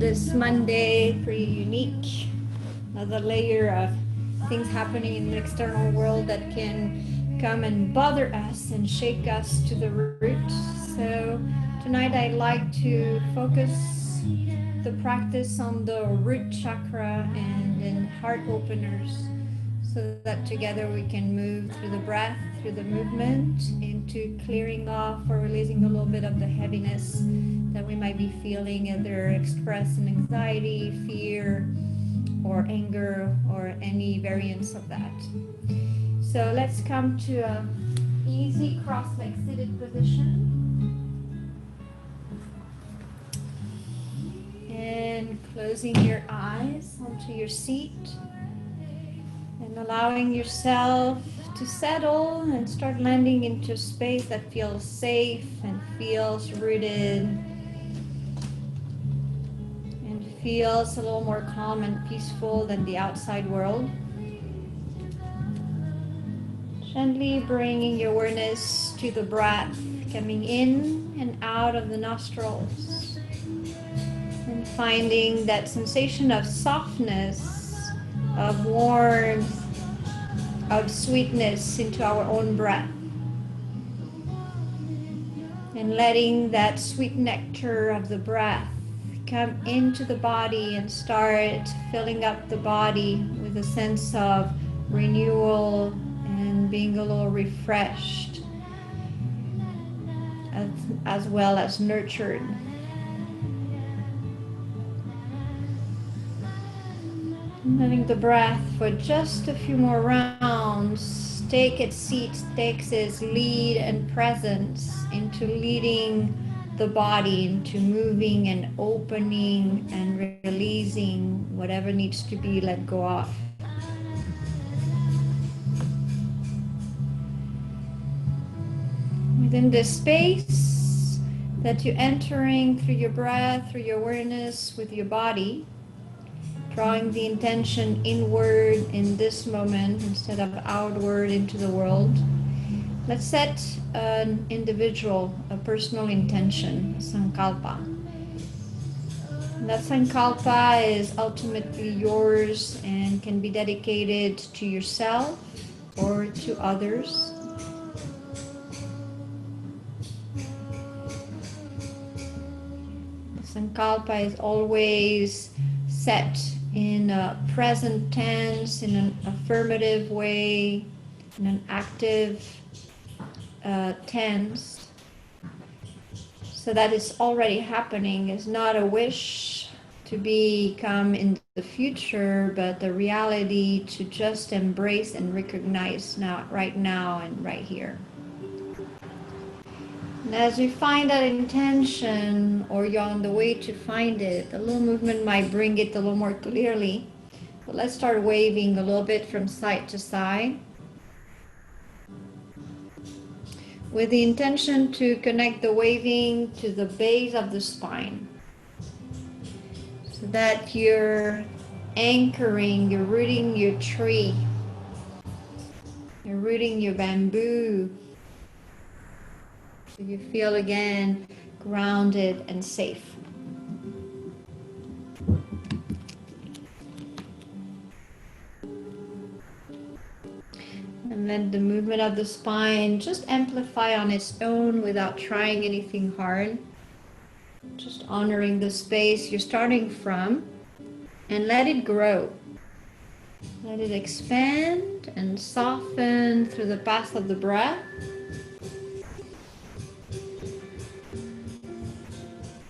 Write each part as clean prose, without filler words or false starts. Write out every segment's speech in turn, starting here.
this Monday, pretty unique. Another layer of things happening in the external world that can come and bother us and shake us to the root. So tonight I'd like to focus the practice on the root chakra and in heart openers, so that together we can move through the breath, through the movement, into clearing off or releasing a little bit of the heaviness that we might be feeling, either expressed in anxiety, fear, or anger, or any variants of that. So let's come to a easy cross-legged seated position. And closing your eyes onto your seat. And allowing yourself to settle and start landing into a space that feels safe and feels rooted and feels a little more calm and peaceful than the outside world. Gently bringing your awareness to the breath, coming in and out of the nostrils, and finding that sensation of softness, of warmth, of sweetness into our own breath, and letting that sweet nectar of the breath come into the body and start filling up the body with a sense of renewal and being a little refreshed, as well as nurtured. Letting the breath for just a few more rounds take its seat, takes its lead and presence into leading the body, into moving and opening and releasing whatever needs to be let go of. Within this space that you're entering through your breath, through your awareness with your body, drawing the intention inward in this moment instead of outward into the world. Let's set an individual, a personal intention, sankalpa. And that sankalpa is ultimately yours and can be dedicated to yourself or to others. The sankalpa is always set in a present tense, in an affirmative way, in an active tense, so that it's already happening. It's not a wish to become in the future, but the reality to just embrace and recognize now, right now and right here. And as you find that intention, or you're on the way to find it, a little movement might bring it a little more clearly. But let's start waving a little bit from side to side, with the intention to connect the waving to the base of the spine, so that you're anchoring, you're rooting your tree, you're rooting your bamboo, so you feel again grounded and safe. And let the movement of the spine just amplify on its own without trying anything hard. Just honoring the space you're starting from, and let it grow. Let it expand and soften through the path of the breath.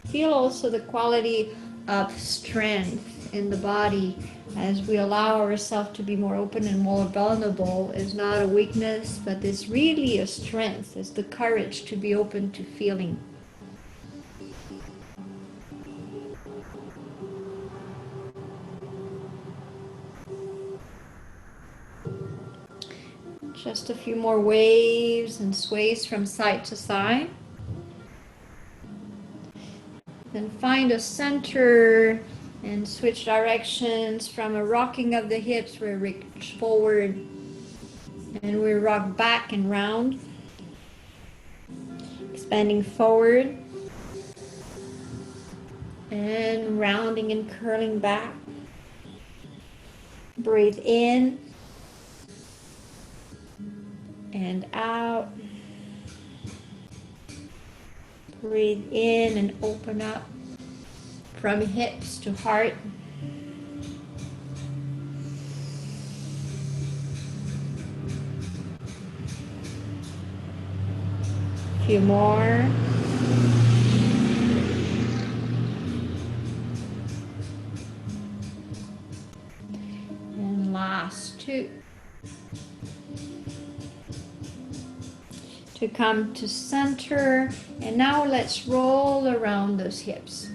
Feel also the quality of strength in the body as we allow ourselves to be more open and more vulnerable. Is not a weakness, but it's really a strength. It's the courage to be open to feeling. Just a few more waves and sways from side to side. Then find a center and switch directions from a rocking of the hips. We reach forward and we rock back and round, expanding forward. And rounding and curling back. Breathe in and out. Breathe in and open up from hips to heart. A few more. And last two. To come to center, and now let's roll around those hips.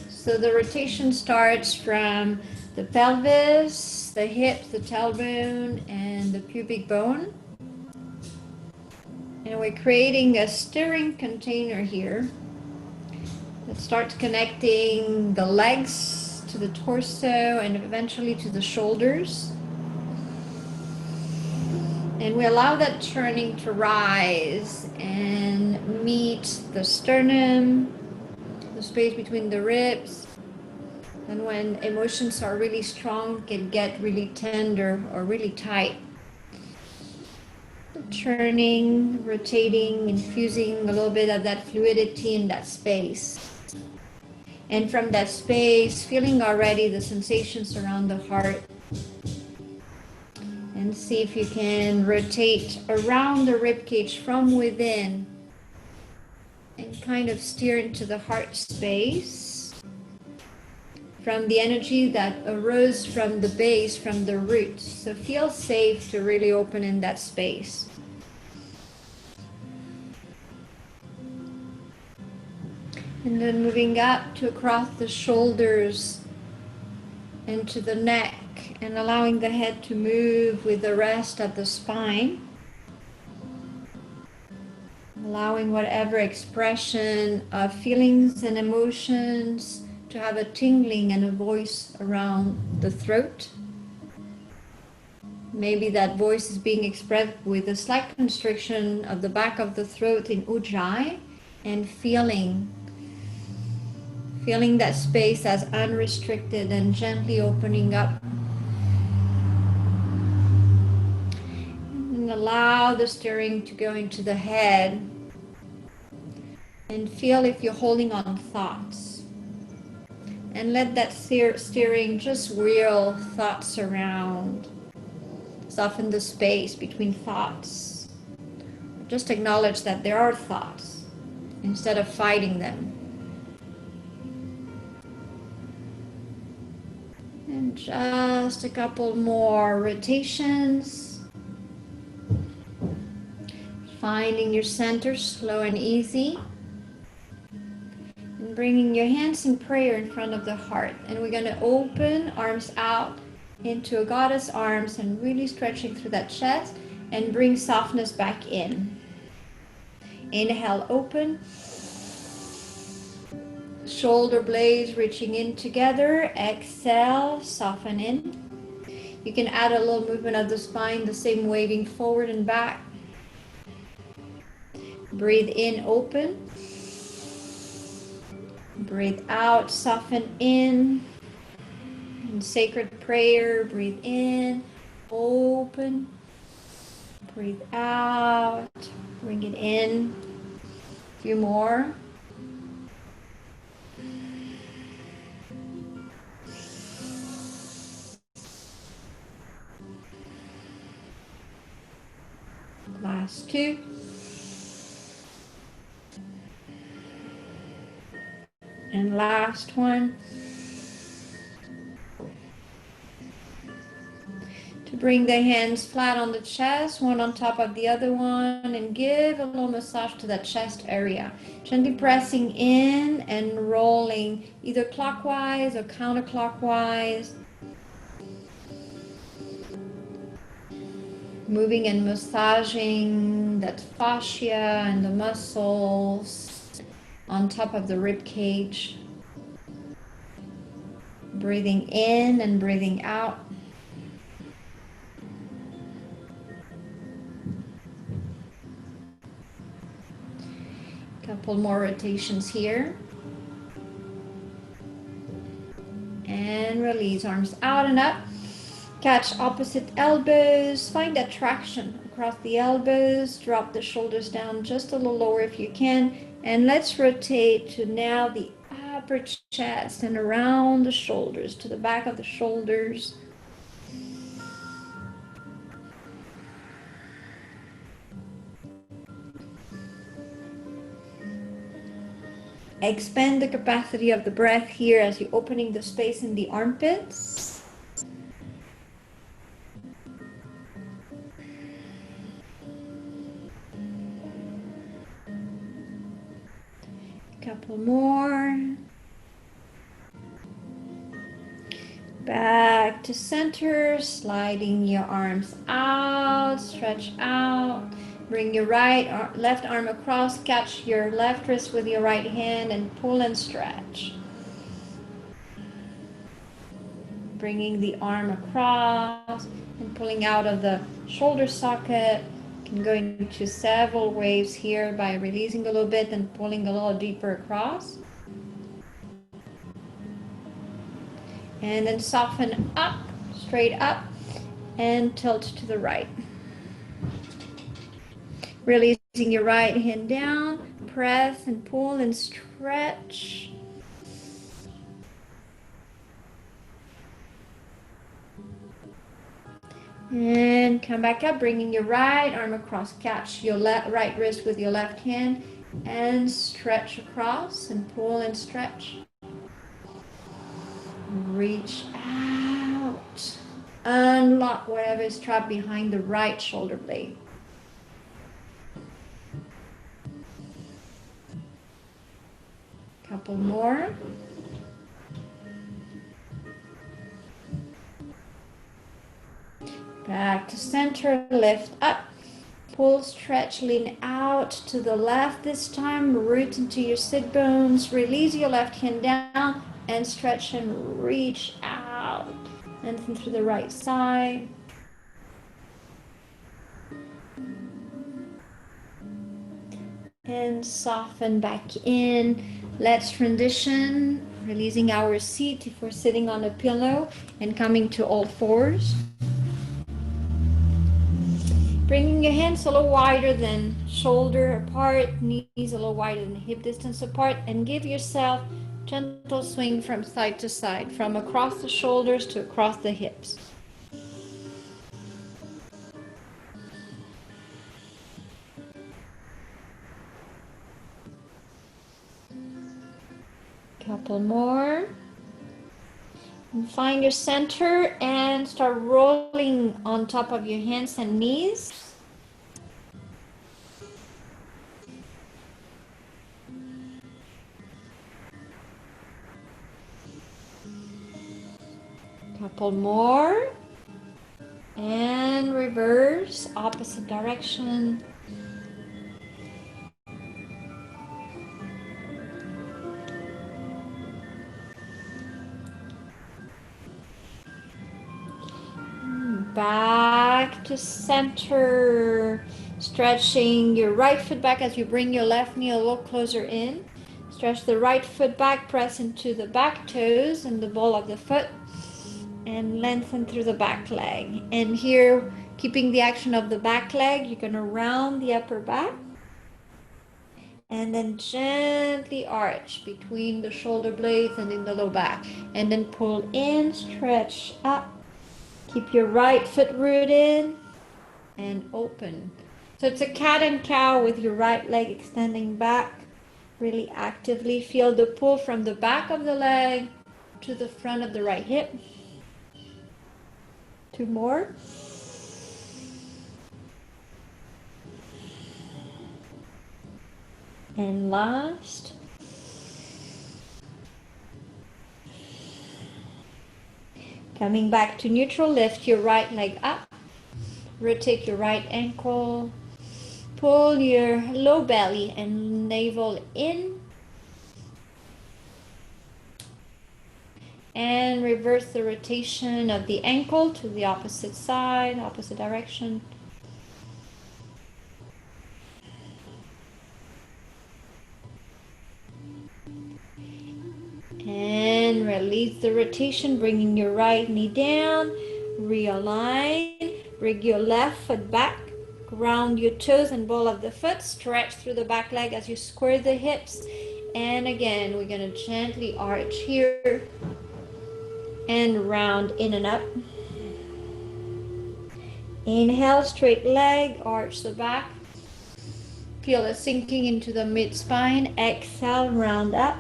So the rotation starts from the pelvis, the hips, the tailbone, and the pubic bone. And we're creating a stirring container here that starts connecting the legs to the torso and eventually to the shoulders. And we allow that turning to rise and meet the sternum, the space between the ribs. And when emotions are really strong, it can get really tender or really tight. Turning, rotating, infusing a little bit of that fluidity in that space. And from that space, feeling already the sensations around the heart. And see if you can rotate around the rib cage from within and kind of steer into the heart space from the energy that arose from the base, from the root. So feel safe to really open in that space. And then moving up to across the shoulders and to the neck, and allowing the head to move with the rest of the spine. Allowing whatever expression of feelings and emotions to have a tingling and a voice around the throat. Maybe that voice is being expressed with a slight constriction of the back of the throat in Ujjayi, and feeling that space as unrestricted and gently opening up. And allow the stirring to go into the head. And feel if you're holding on thoughts. And let that steering just wheel thoughts around. Soften the space between thoughts. Just acknowledge that there are thoughts instead of fighting them. And just a couple more rotations. Finding your center, slow and easy. And bringing your hands in prayer in front of the heart. And we're going to open arms out into a goddess arms and really stretching through that chest and bring softness back in. Inhale, open. Shoulder blades reaching in together. Exhale, soften in. You can add a little movement of the spine, the same waving forward and back. Breathe in, open. Breathe out, soften in. And sacred prayer, breathe in, open. Breathe out, bring it in. A few more. Last two. And last one. To bring the hands flat on the chest, one on top of the other one, and give a little massage to that chest area. Gently pressing in and rolling either clockwise or counterclockwise. Moving and massaging that fascia and the muscles on top of the rib cage. Breathing in and breathing out. Couple more rotations here. And release, arms out and up. Catch opposite elbows. Find that traction across the elbows. Drop the shoulders down just a little lower if you can. And let's rotate to now the upper chest and around the shoulders, to the back of the shoulders. Expand the capacity of the breath here as you're opening the space in the armpits. Couple more. Back to center, sliding your arms out, stretch out. Bring your left arm across, catch your left wrist with your right hand and pull and stretch. Bringing the arm across and pulling out of the shoulder socket. You can go into several waves here by releasing a little bit and pulling a little deeper across. And then soften up, straight up, and tilt to the right. Releasing your right hand down, press and pull and stretch. And come back up, bringing your right arm across. Catch your right wrist with your left hand and stretch across and pull and stretch. Reach out. Unlock whatever is trapped behind the right shoulder blade. Couple more. Back to center, lift up, pull, stretch, lean out to the left this time, root into your sit bones, release your left hand down and stretch and reach out. And then through the right side. And soften back in. Let's transition, releasing our seat if we're sitting on a pillow and coming to all fours. Bringing your hands a little wider than shoulder apart, knees a little wider than hip distance apart, and give yourself gentle swing from side to side, from across the shoulders to across the hips. Couple more. And find your center and start rolling on top of your hands and knees. Couple more. And reverse, opposite direction. Back to center, stretching your right foot back as you bring your left knee a little closer in. Stretch the right foot back, press into the back toes and the ball of the foot, and lengthen through the back leg. And here, keeping the action of the back leg, you're going to round the upper back and then gently arch between the shoulder blades and in the low back, and then pull in, stretch up. Keep your right foot rooted and open. So it's a cat and cow with your right leg extending back. Really actively feel the pull from the back of the leg to the front of the right hip. Two more. And last. Coming back to neutral, lift your right leg up. Rotate your right ankle. Pull your low belly and navel in. And reverse the rotation of the ankle to the opposite side, opposite direction. And And release the rotation, bringing your right knee down. Realign. Bring your left foot back. Ground your toes and ball of the foot. Stretch through the back leg as you square the hips. And again, we're going to gently arch here and round in and up. Inhale, straight leg, arch the back. Feel it sinking into the mid-spine. Exhale, round up.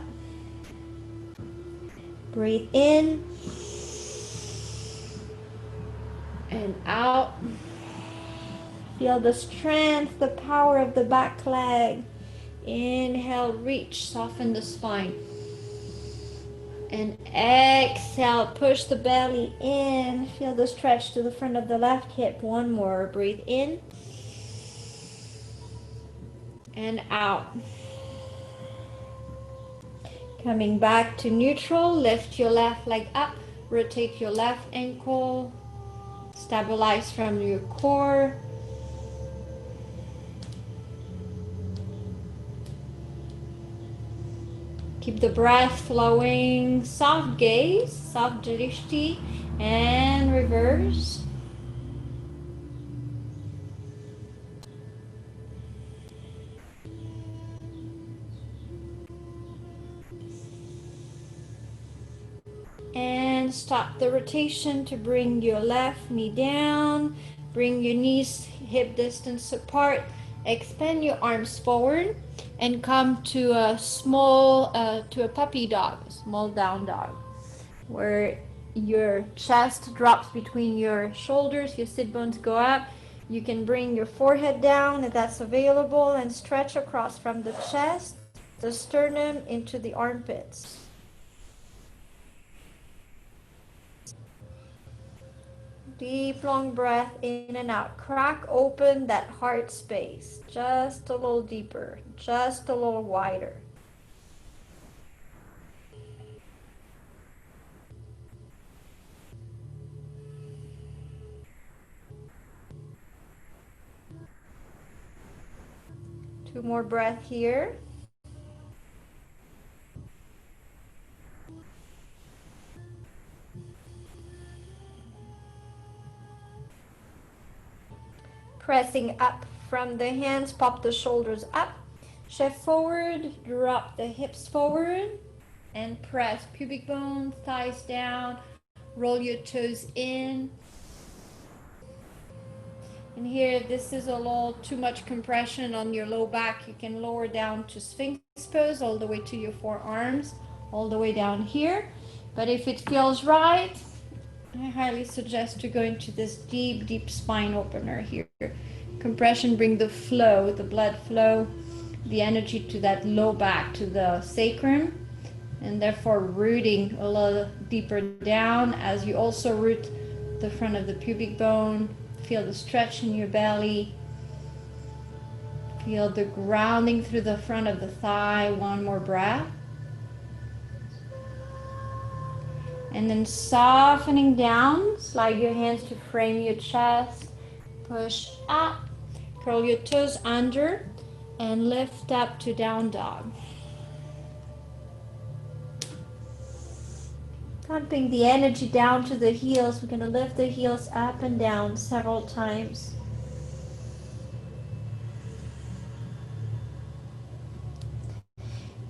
Breathe in and out. Feel the strength, the power of the back leg. Inhale, reach, soften the spine. And exhale, push the belly in. Feel the stretch to the front of the left hip. One more. Breathe in and out. Coming back to neutral, lift your left leg up. Rotate your left ankle. Stabilize from your core. Keep the breath flowing. Soft gaze, soft drishti, and reverse. And stop the rotation to bring your left knee down. Bring your knees hip distance apart. Expand your arms forward and come to a small, to a puppy dog, small down dog, where your chest drops between your shoulders, your sit bones go up. You can bring your forehead down if that's available and stretch across from the chest, the sternum into the armpits. Deep, long breath in and out. Crack open that heart space. Just a little deeper. Just a little wider. Two more breaths here. Pressing up from the hands, pop the shoulders up. Shift forward, drop the hips forward, and press pubic bone, thighs down. Roll your toes in. And here, if this is a little too much compression on your low back, you can lower down to Sphinx pose all the way to your forearms, all the way down here. But if it feels right, I highly suggest to go into this deep, deep spine opener here. Compression, bring the flow, the blood flow, the energy to that low back, to the sacrum, and therefore rooting a little deeper down as you also root the front of the pubic bone. Feel the stretch in your belly. Feel the grounding through the front of the thigh. One more breath. And then softening down, slide your hands to frame your chest, push up, curl your toes under, and lift up to down dog. Pumping the energy down to the heels. We're going to lift the heels up and down several times.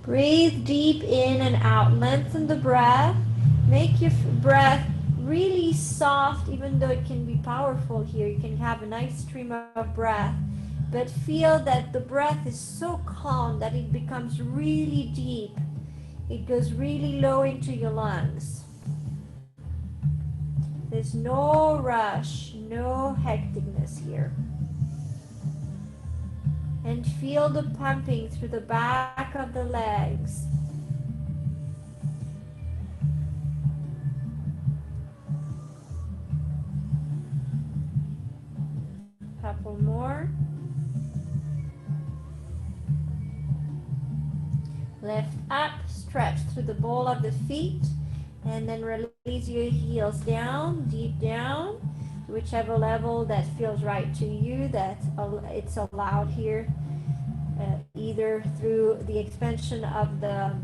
Breathe deep in and out. Lengthen the breath. Make your breath really soft, even though it can be powerful here. You can have a nice stream of breath, but feel that the breath is so calm that it becomes really deep. It goes really low into your lungs. There's no rush, no hecticness here. And feel the pumping through the back of the legs. Couple more. Lift up, stretch through the ball of the feet, and then release your heels down, deep down, whichever level that feels right to you, that it's allowed here, either through the expansion of the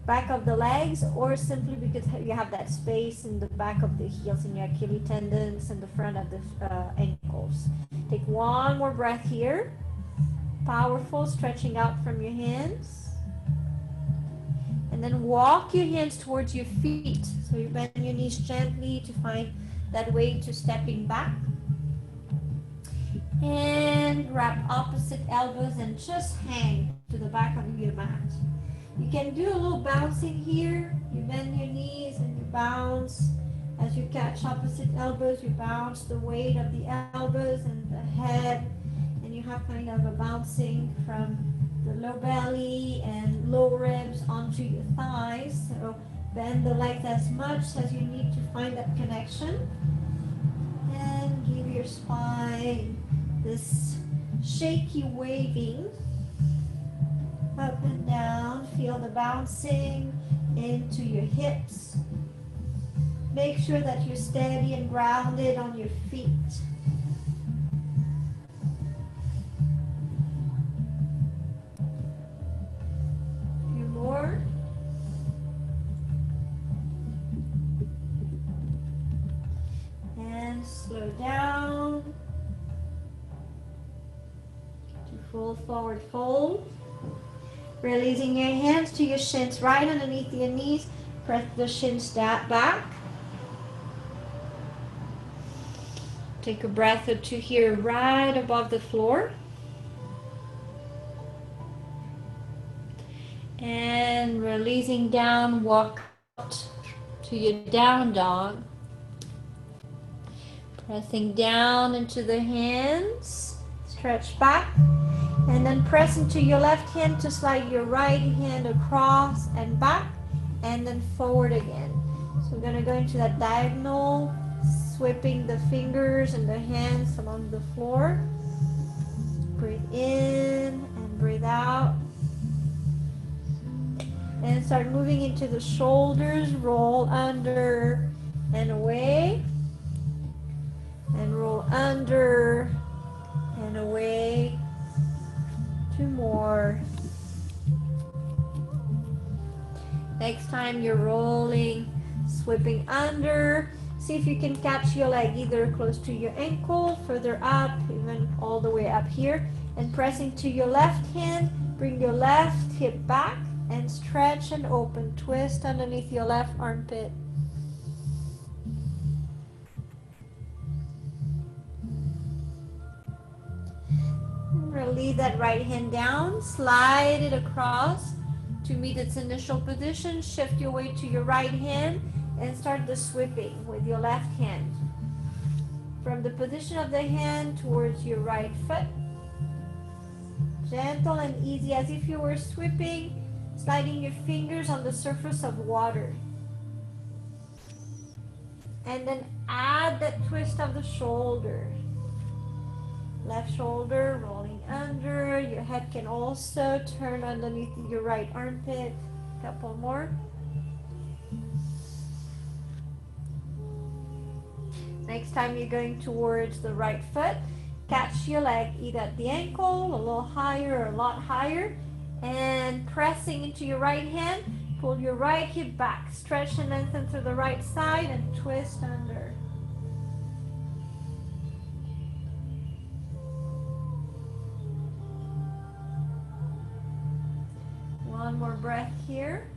back of the legs, or simply because you have that space in the back of the heels and your Achilles tendons and the front of the ankles. Take one more breath here. Powerful, stretching out from your hands. And then walk your hands towards your feet. So you bend your knees gently to find that way to stepping back. And wrap opposite elbows and just hang to the back of your mat. You can do a little bouncing here. You bend your knees and you bounce. As you catch opposite elbows, you bounce the weight of the elbows and the head. And you have kind of a bouncing from the low belly and low ribs onto your thighs. So bend the legs as much as you need to find that connection. And give your spine this shaky waving up and down. Feel the bouncing into your hips. Make sure that you're steady and grounded on your feet. A few more. And slow down to full forward fold. Releasing your hands to your shins right underneath your knees. Press the shins back. Take a breath or two here right above the floor. And releasing down, walk out to your down dog. Pressing down into the hands. Stretch back. And then press into your left hand to slide your right hand across and back, and then forward again. So we're going to go into that diagonal, sweeping the fingers and the hands along the floor. Breathe in and breathe out. And start moving into the shoulders, roll under and away. And roll under and away. Two more. Next time you're rolling, sweeping under. See if you can catch your leg either close to your ankle, further up, even all the way up here. And pressing to your left hand, bring your left hip back and stretch and open. Twist underneath your left armpit. Release that right hand down, slide it across to meet its initial position. Shift your weight to your right hand and start the sweeping with your left hand. From the position of the hand towards your right foot. Gentle and easy, as if you were sweeping, sliding your fingers on the surface of water. And then add that twist of the shoulder. Left shoulder rolling under. Your head can also turn underneath your right armpit. Couple more. Next time you're going towards the right foot, catch your leg either at the ankle, a little higher or a lot higher, and pressing into your right hand, pull your right hip back. Stretch and lengthen through the right side and twist under. One more breath here.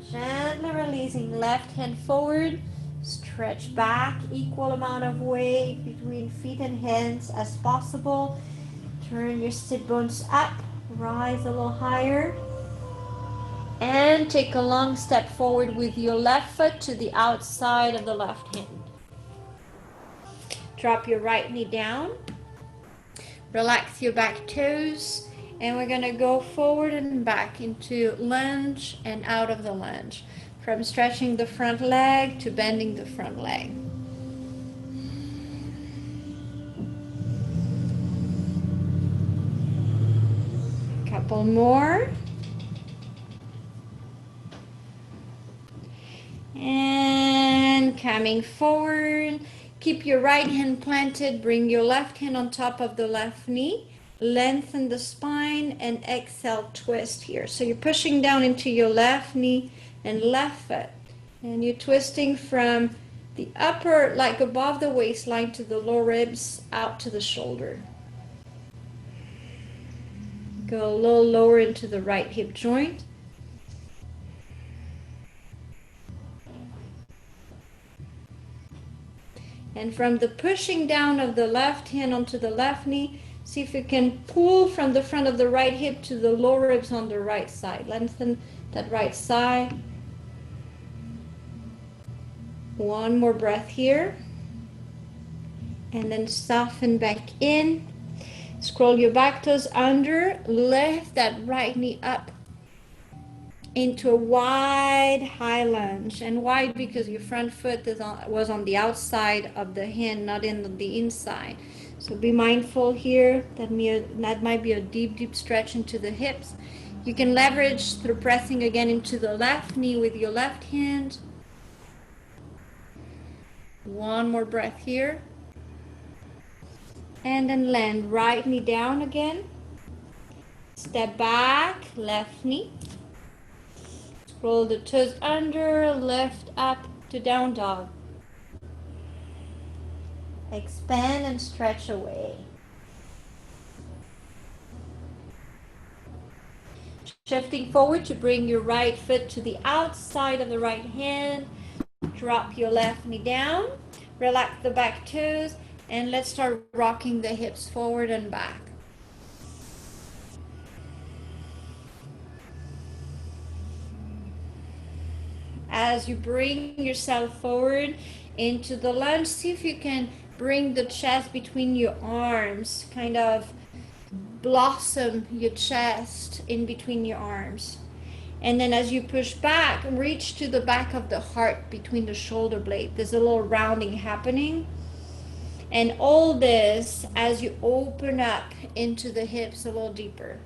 Gently releasing left hand forward. Stretch back, equal amount of weight between feet and hands as possible. Turn your sit bones up, rise a little higher. And take a long step forward with your left foot to the outside of the left hand. Drop your right knee down. Relax your back toes. And we're going to go forward and back into lunge and out of the lunge. From stretching the front leg to bending the front leg. Couple more. And coming forward. Keep your right hand planted. Bring your left hand on top of the left knee. Lengthen the spine and exhale, twist here. So you're pushing down into your left knee and left foot. And you're twisting from the upper, like above the waistline, to the lower ribs, out to the shoulder. Go a little lower into the right hip joint. And from the pushing down of the left hand onto the left knee, see if you can pull from the front of the right hip to the lower ribs on the right side. Lengthen that right side. One more breath here. And then soften back in. Scroll your back toes under. Lift that right knee up into a wide high lunge. And wide because your front foot was on the outside of the hand, not in the inside. So be mindful here. That might be a deep stretch into the hips. You can leverage through pressing again into the left knee with your left hand. One more breath here. And then land right knee down again. Step back, left knee. Roll the toes under, lift up to down dog. Expand and stretch away. Shifting forward to bring your right foot to the outside of the right hand. Drop your left knee down. Relax the back toes. And let's start rocking the hips forward and back. As you bring yourself forward into the lunge, see if you can bring the chest between your arms, kind of blossom your chest in between your arms. And then as you push back, reach to the back of the heart between the shoulder blade. There's a little rounding happening. And all this as you open up into the hips a little deeper.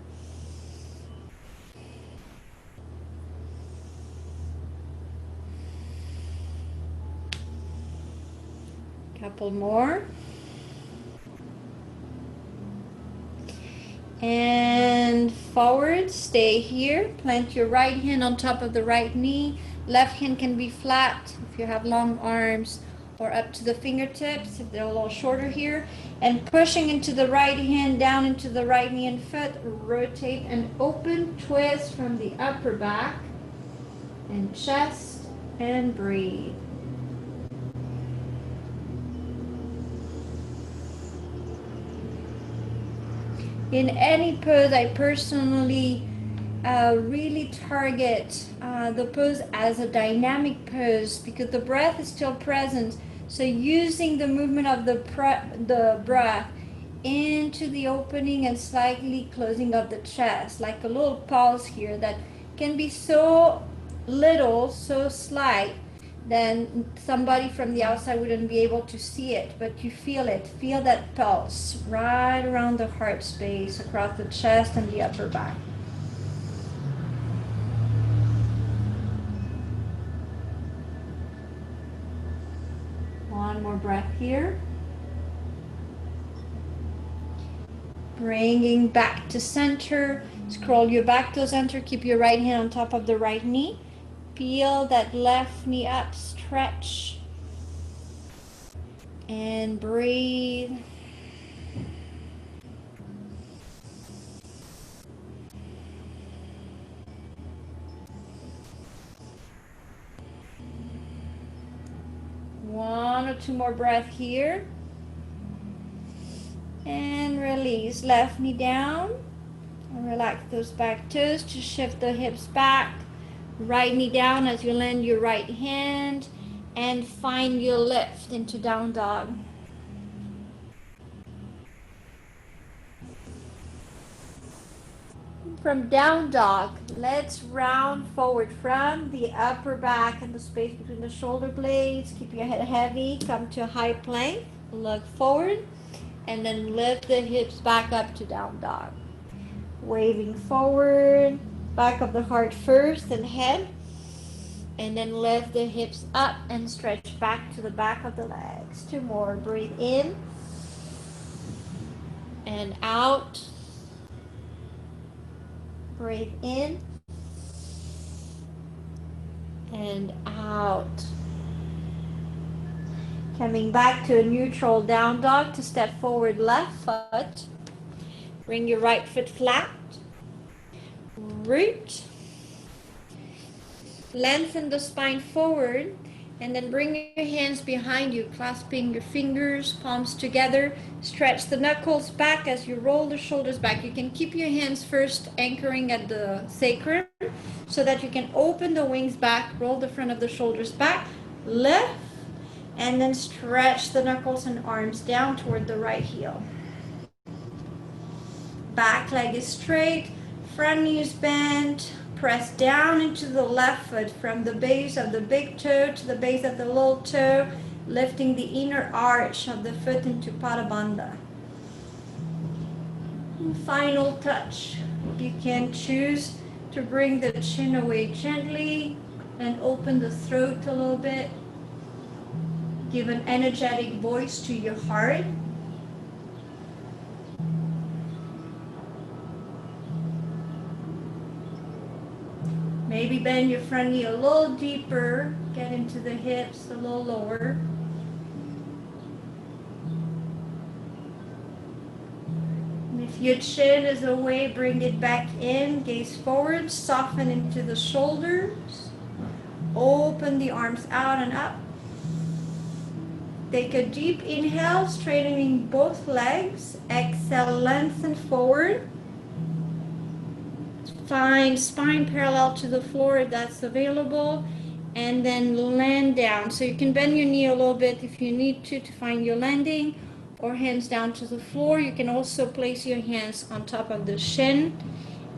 Couple more. And forward, stay here. Plant your right hand on top of the right knee. Left hand can be flat if you have long arms, or up to the fingertips if they're a little shorter here. And pushing into the right hand down into the right knee and foot. Rotate and open, twist from the upper back and chest, and breathe. In any pose, I personally really target the pose as a dynamic pose because the breath is still present. So using the movement of the breath into the opening and slightly closing of the chest, like a little pulse here that can be so little, so slight, then somebody from the outside wouldn't be able to see it, but you feel it. Feel that pulse right around the heart space, across the chest and the upper back. One more breath here. Bringing back to center. Scroll your back to center. Keep your right hand on top of the right knee. Peel that left knee up, stretch, and breathe. One or two more breaths here. And release, left knee down. And relax those back toes to shift the hips back. Right knee down as you land your right hand and find your lift into down dog. From down dog, let's round forward from the upper back and the space between the shoulder blades. Keep your head heavy. Come to a high plank. Look forward and then lift the hips back up to down dog. Waving forward. Back of the heart first and head, and then lift the hips up and stretch back to the back of the legs. Two more. Breathe in and out. Breathe in and out. Coming back to a neutral down dog to step forward left foot. Bring your right foot flat. Root. Lengthen the spine forward and then bring your hands behind you, clasping your fingers, palms together. Stretch the knuckles back as you roll the shoulders back. You can keep your hands first anchoring at the sacrum so that you can open the wings back, roll the front of the shoulders back, lift, and then stretch the knuckles and arms down toward the right heel. Back leg is straight, front knee is bent. Press down into the left foot from the base of the big toe to the base of the little toe, lifting the inner arch of the foot into Pada Bandha. Final touch. You can choose to bring the chin away gently and open the throat a little bit. Give an energetic voice to your heart. Maybe bend your front knee a little deeper, get into the hips a little lower. And if your chin is away, bring it back in, gaze forward, soften into the shoulders. Open the arms out and up. Take a deep inhale, straightening both legs. Exhale, lengthen forward. Find spine parallel to the floor if that's available, and then land down. So you can bend your knee a little bit if you need to find your landing, or hands down to the floor. You can also place your hands on top of the shin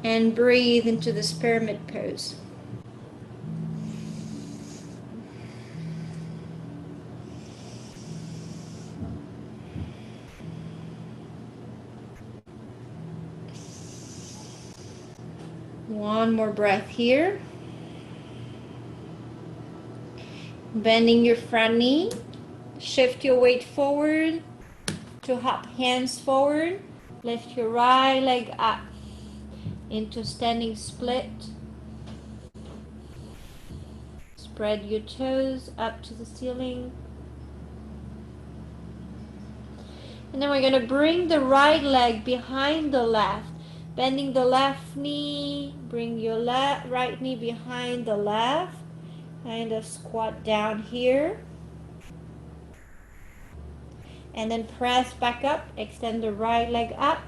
and breathe into this pyramid pose. One more breath here. Bending your front knee. Shift your weight forward to hop hands forward. Lift your right leg up into standing split. Spread your toes up to the ceiling. And then we're going to bring the right leg behind the left. Bending the left knee, bring your right knee behind the left. Kind of squat down here. And then press back up, extend the right leg up.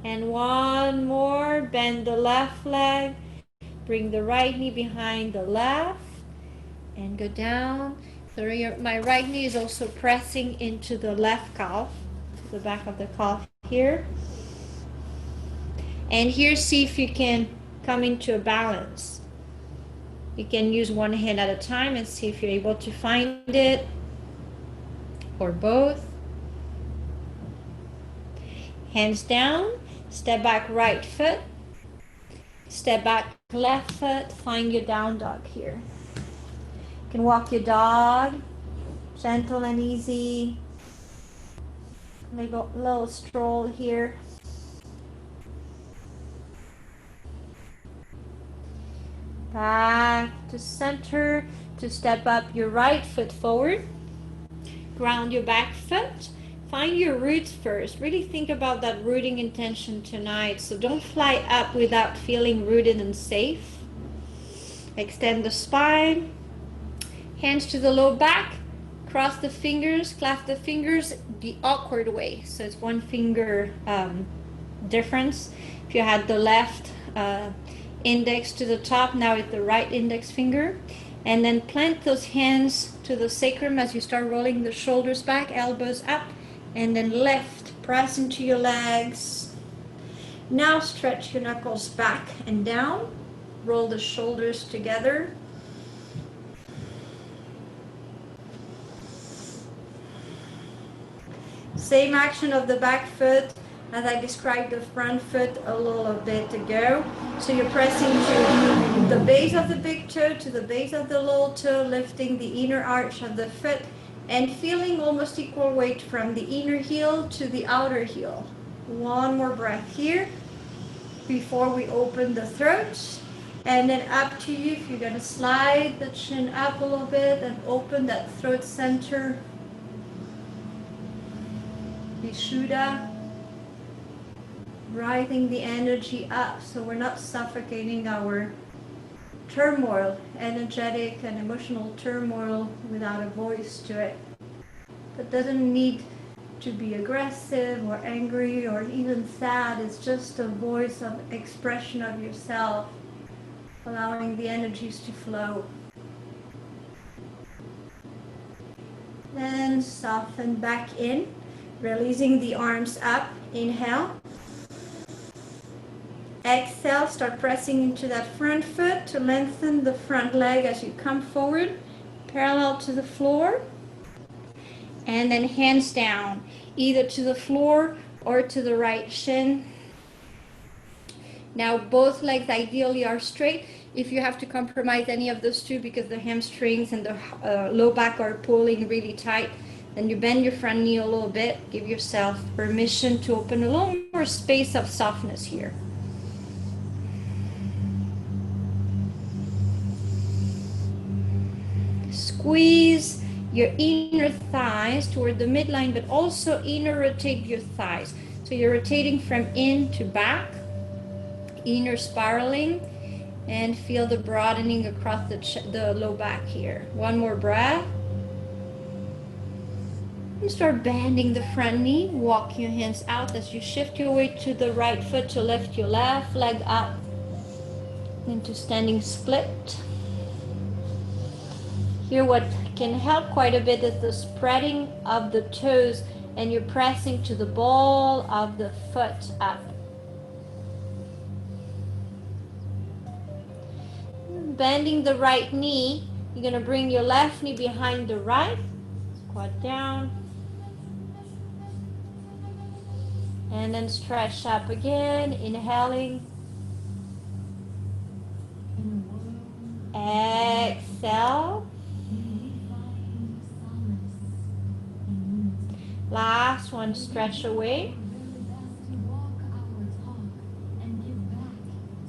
And one more, bend the left leg, bring the right knee behind the left, and go down. So my right knee is also pressing into the left calf, to the back of the calf here. And here, see if you can come into a balance. You can use one hand at a time and see if you're able to find it, or both. Hands down, step back right foot, step back left foot, find your down dog here. You can walk your dog, gentle and easy. Little stroll here. Back to center to step up your right foot forward. Ground your back foot. Find your roots first. Really think about that rooting intention tonight. So don't fly up without feeling rooted and safe. Extend the spine. Hands to the low back. Cross the fingers. Clasp the fingers the awkward way. So it's one finger difference. If you had the left index to the top, now it's the right index finger. And then plant those hands to the sacrum as you start rolling the shoulders back, elbows up, and then lift, press into your legs. Now stretch your knuckles back and down, roll the shoulders together. Same action of the back foot as I described the front foot a little bit ago. So you're pressing to the base of the big toe to the base of the little toe, lifting the inner arch of the foot and feeling almost equal weight from the inner heel to the outer heel. One more breath here. before we open the throat. And then up to you if you're going to slide the chin up a little bit and open that throat center. Vishuddha. Rising the energy up so we're not suffocating our turmoil, energetic and emotional turmoil without a voice to it. That doesn't need to be aggressive or angry or even sad. It's just a voice of expression of yourself, allowing the energies to flow. Then soften back in, releasing the arms up. Inhale. Exhale, start pressing into that front foot to lengthen the front leg as you come forward, parallel to the floor. And then hands down, either to the floor or to the right shin. Now both legs ideally are straight. If you have to compromise any of those two because the hamstrings and the low back are pulling really tight, then you bend your front knee a little bit. Give yourself permission to open a little more space of softness here. Squeeze your inner thighs toward the midline, but also inner rotate your thighs. So you're rotating from in to back, inner spiraling, and feel the broadening across the low back here. One more breath. And start bending the front knee. Walk your hands out as you shift your weight to the right foot to lift your left leg up into standing split. Here what can help quite a bit is the spreading of the toes and you're pressing to the ball of the foot up. Bending the right knee, you're going to bring your left knee behind the right, squat down, and then stretch up again, inhaling, exhale. Last one, stretch away.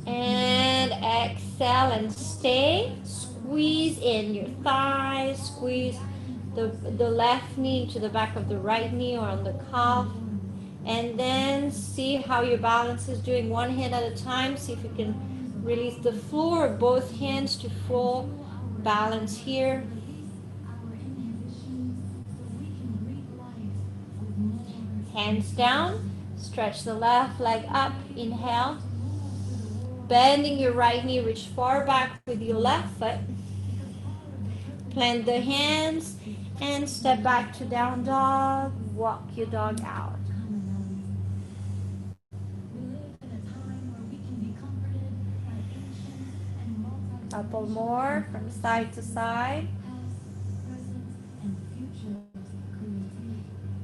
And exhale and stay. Squeeze in your thighs, squeeze the left knee to the back of the right knee or on the calf. And then see how your balance is doing, one hand at a time. See if you can release the floor, both hands to full balance here. Hands down, stretch the left leg up, inhale. Bending your right knee, reach far back with your left foot. Plant the hands and step back to down dog. Walk your dog out. Couple more from side to side.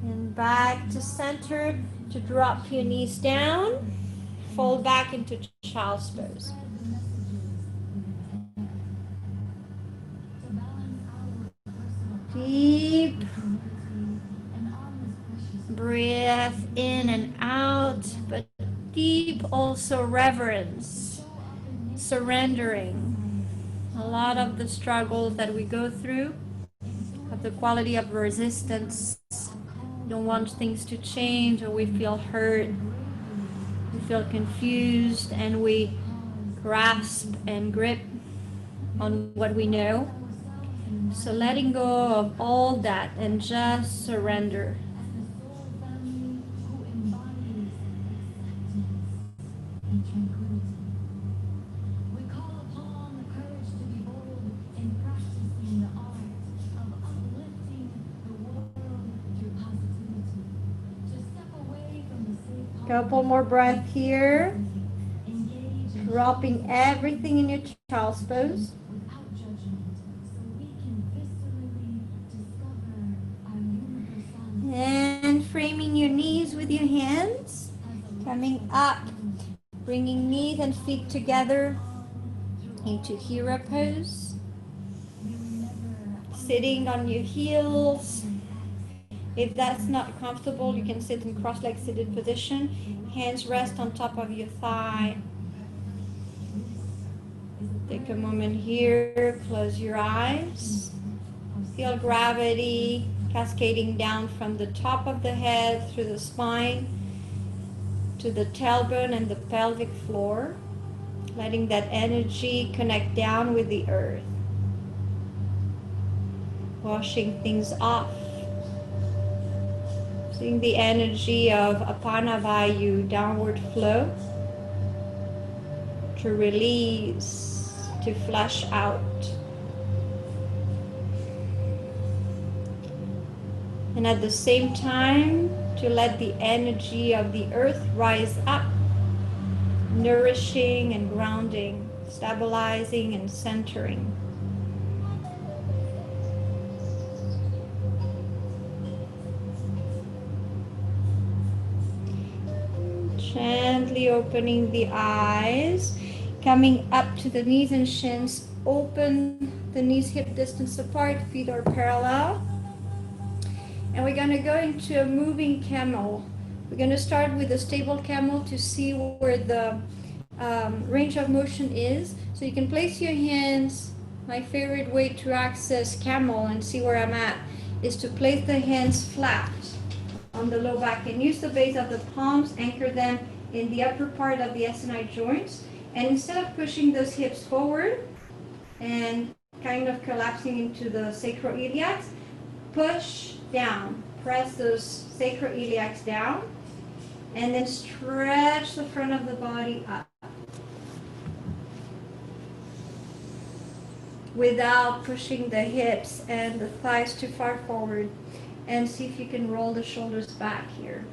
And back to center to drop your knees down. Fold back into child's pose. Deep breath in and out, but deep also reverence, surrendering. A lot of the struggles that we go through have the quality of resistance. We don't want things to change, or we feel hurt, we feel confused, and we grasp and grip on what we know. So letting go of all that and just surrender. Couple more breaths here. Dropping everything in your child's pose. And framing your knees with your hands. Coming up. Bringing knees and feet together into hero pose. Sitting on your heels. If that's not comfortable, you can sit in cross-legged seated position. Hands rest on top of your thigh. Take a moment here, close your eyes. Feel gravity cascading down from the top of the head through the spine to the tailbone and the pelvic floor, letting that energy connect down with the earth, washing things off. Seeing the energy of Apana Vayu, downward flow, to release, to flush out. And at the same time, to let the energy of the earth rise up, nourishing and grounding, stabilizing and centering. Gently opening the eyes, coming up to the knees and shins. Open the knees hip distance apart, feet are parallel. And we're going to go into a moving camel. We're going to start with a stable camel to see where the range of motion is. So you can place your hands. My favorite way to access camel and see where I'm at is to place the hands flat on the low back and use the base of the palms, anchor them in the upper part of the asana joints. And instead of pushing those hips forward and kind of collapsing into the sacroiliacs, push down, press those sacroiliacs down, and then stretch the front of the body up without pushing the hips and the thighs too far forward. And see if you can roll the shoulders back here.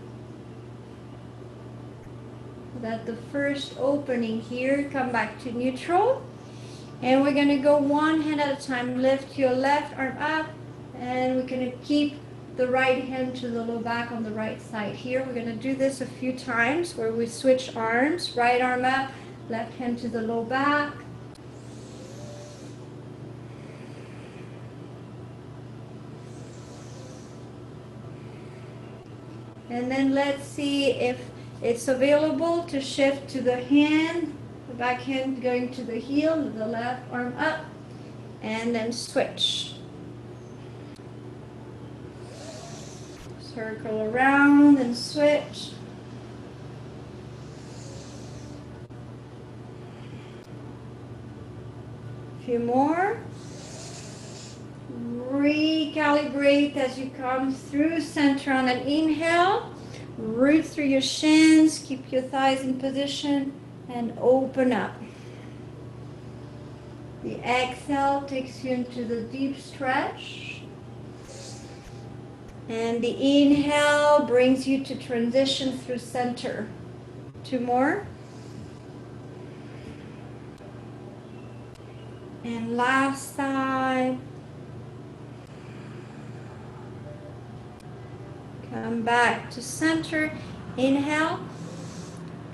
That the first opening here, come back to neutral. And we're going to go one hand at a time. Lift your left arm up, and we're going to keep the right hand to the low back on the right side here. We're going to do this a few times where we switch arms. Right arm up, left hand to the low back. And then let's see if it's available to shift to the hand, the back hand going to the heel, the left arm up, and then switch. Circle around and switch. A few more. Recalibrate as you come through center on an inhale. Root through your shins. Keep your thighs in position and open up. The exhale takes you into the deep stretch. And the inhale brings you to transition through center. Two more. And last side. Come back to center. Inhale.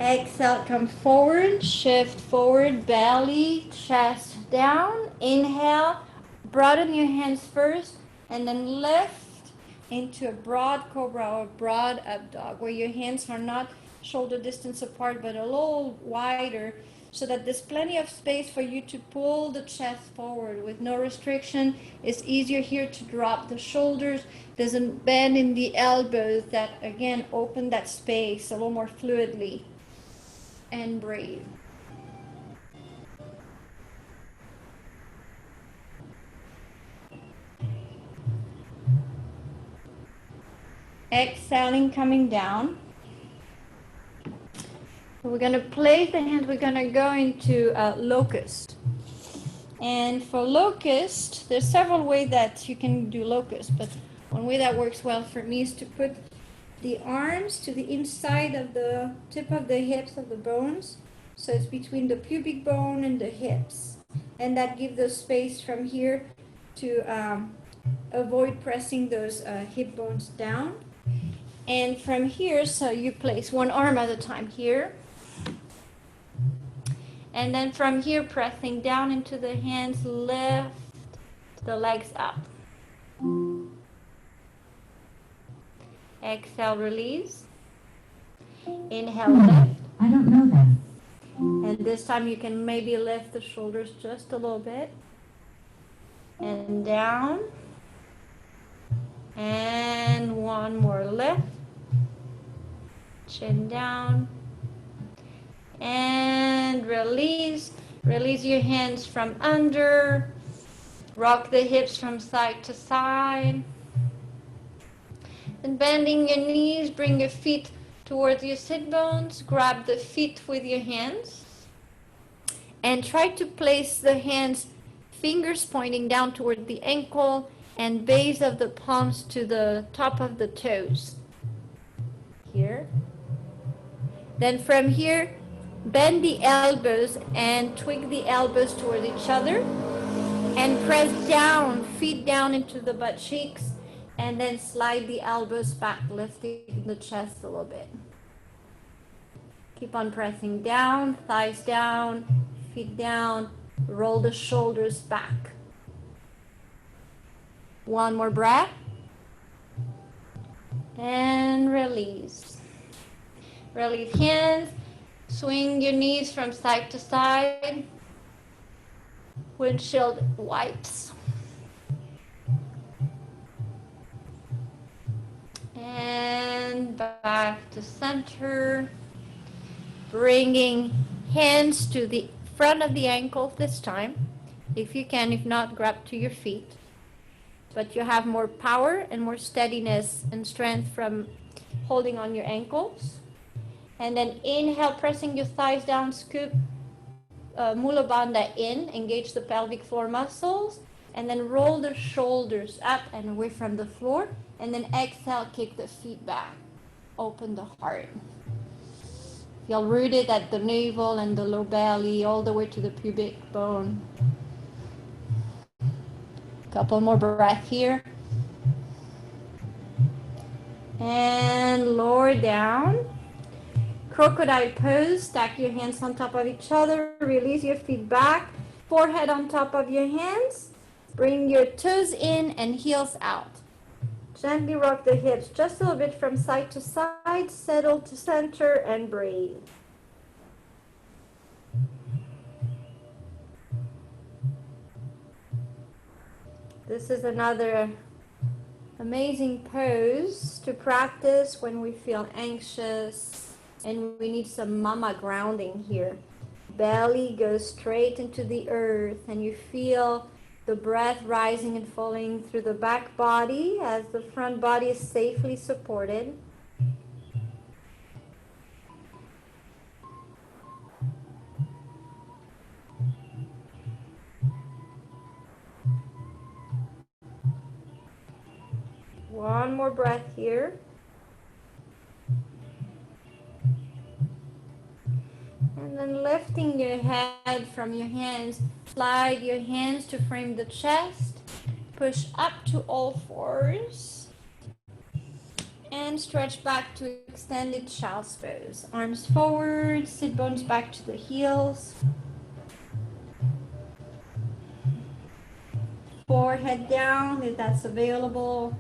Exhale, come forward. Shift forward, belly, chest down. Inhale. Broaden your hands first. And then lift into a broad cobra or broad up dog, where your hands are not shoulder distance apart, but a little wider, so that there's plenty of space for you to pull the chest forward with no restriction. It's easier here to drop the shoulders. There's a bend in the elbows that, again, open that space a little more fluidly. And breathe. Exhaling, coming down. We're going to place the hands, we're going to go into locust. And for locust, there's several ways that you can do locust, but one way that works well for me is to put the arms to the inside of the tip of the hips of the bones. So it's between the pubic bone and the hips. And that gives the space from here to avoid pressing those hip bones down. And from here, so you place one arm at a time here. And then from here, pressing down into the hands, lift the legs up. Exhale, release. Inhale, lift. I don't know that. And this time you can maybe lift the shoulders just a little bit. And down. And one more lift. Chin down. And release. Release your hands from under. Rock the hips from side to side. And bending your knees, bring your feet towards your sit bones. Grab the feet with your hands. And try to place the hands, fingers pointing down toward the ankle and base of the palms to the top of the toes. Here. Then from here, bend the elbows and twig the elbows toward each other. And press down, feet down into the butt cheeks. And then slide the elbows back, lifting the chest a little bit. Keep on pressing down, thighs down, feet down. Roll the shoulders back. One more breath. And release. Release hands. Swing your knees from side to side. Windshield wipes. And back to center. Bringing hands to the front of the ankle this time. If you can, if not, grab to your feet. But you have more power and more steadiness and strength from holding on your ankles. And then inhale, pressing your thighs down, scoop Mula Bandha in, engage the pelvic floor muscles, and then roll the shoulders up and away from the floor. And then exhale, kick the feet back. Open the heart. Feel rooted at the navel and the low belly, all the way to the pubic bone. Couple more breaths here. And lower down. Crocodile pose. Stack your hands on top of each other. Release your feet back. Forehead on top of your hands. Bring your toes in and heels out. Gently rock the hips just a little bit from side to side. Settle to center and breathe. This is another amazing pose to practice when we feel anxious and we need some mama grounding here. Belly goes straight into the earth and you feel the breath rising and falling through the back body as the front body is safely supported. One more breath here. And then lifting your head from your hands, slide your hands to frame the chest. Push up to all fours. And stretch back to extended child's pose. Arms forward, sit bones back to the heels. Forehead down if that's available.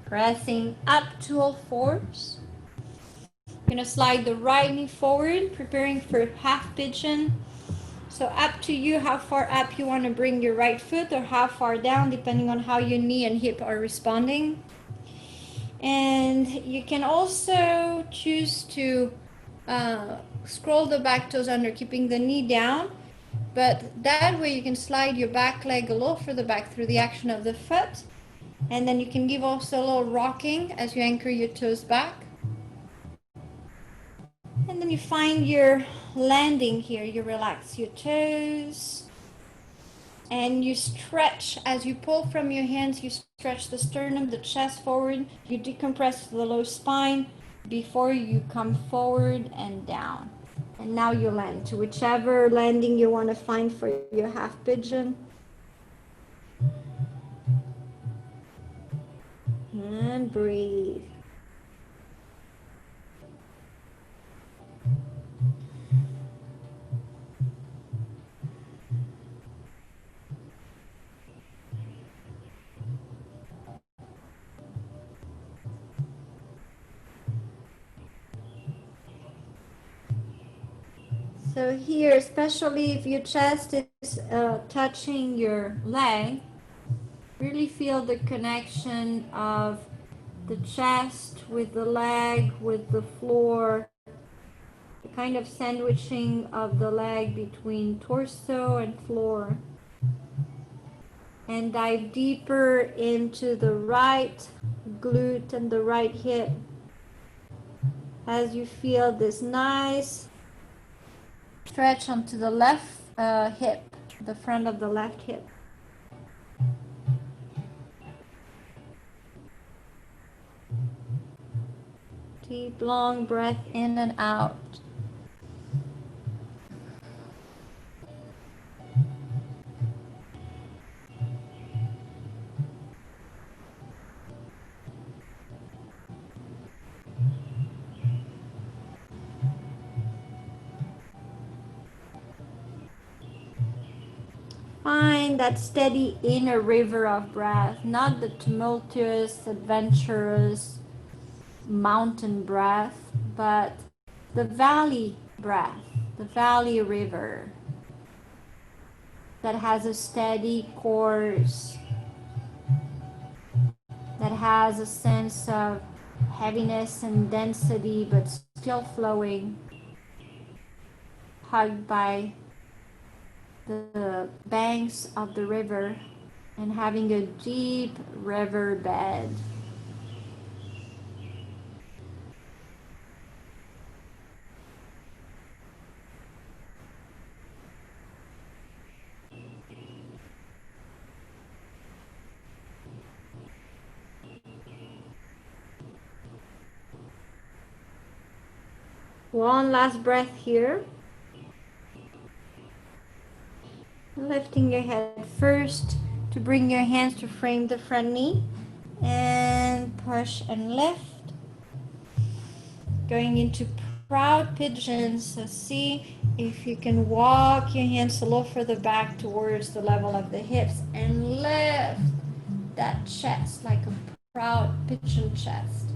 Pressing up to all fours. You're going to slide the right knee forward, preparing for half pigeon. So up to you how far up you want to bring your right foot or how far down, depending on how your knee and hip are responding. And you can also choose to scroll the back toes under, keeping the knee down. But that way you can slide your back leg a little further back through the action of the foot. And then you can give also a little rocking as you anchor your toes back. And then you find your landing here. You relax your toes. And you stretch. As you pull from your hands, you stretch the sternum, the chest forward. You decompress the low spine before you come forward and down. And now you land to whichever landing you want to find for your half pigeon. And breathe. So here, especially if your chest is touching your leg, really feel the connection of the chest with the leg, with the floor, the kind of sandwiching of the leg between torso and floor. And dive deeper into the right glute and the right hip as you feel this nice stretch onto the left hip, the front of the left hip. Deep, long breath in and out. Find that steady inner river of breath, not the tumultuous, adventurous mountain breath, but the valley breath, the valley river that has a steady course, that has a sense of heaviness and density, but still flowing, hugged by the banks of the river and having a deep river bed. One last breath here. Lifting your head first to bring your hands to frame the front knee. And push and lift. Going into proud pigeon. So see if you can walk your hands a little further back towards the level of the hips and lift that chest like a proud pigeon chest.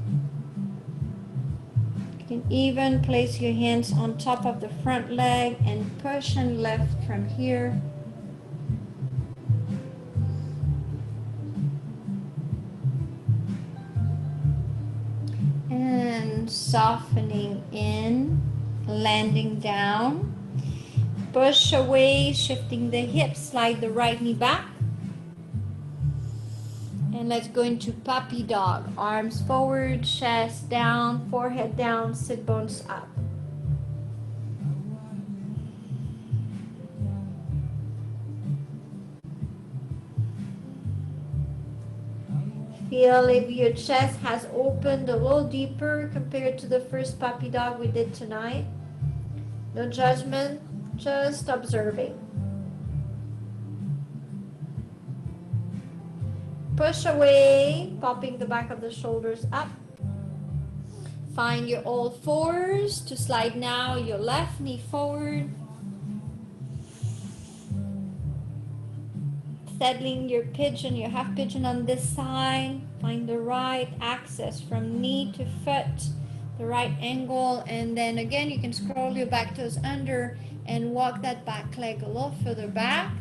You can even place your hands on top of the front leg and push and lift from here. And softening in, landing down. Push away, shifting the hips, slide the right knee back. And let's go into puppy dog. Arms forward, chest down, forehead down, sit bones up. Feel if your chest has opened a little deeper compared to the first puppy dog we did tonight. No judgment, just observing. Push away, popping the back of the shoulders up. Find your all fours to slide now your left knee forward. Settling your pigeon, your half pigeon on this side. Find the right axis from knee to foot, the right angle, and then again you can scroll your back toes under and walk that back leg a little further back.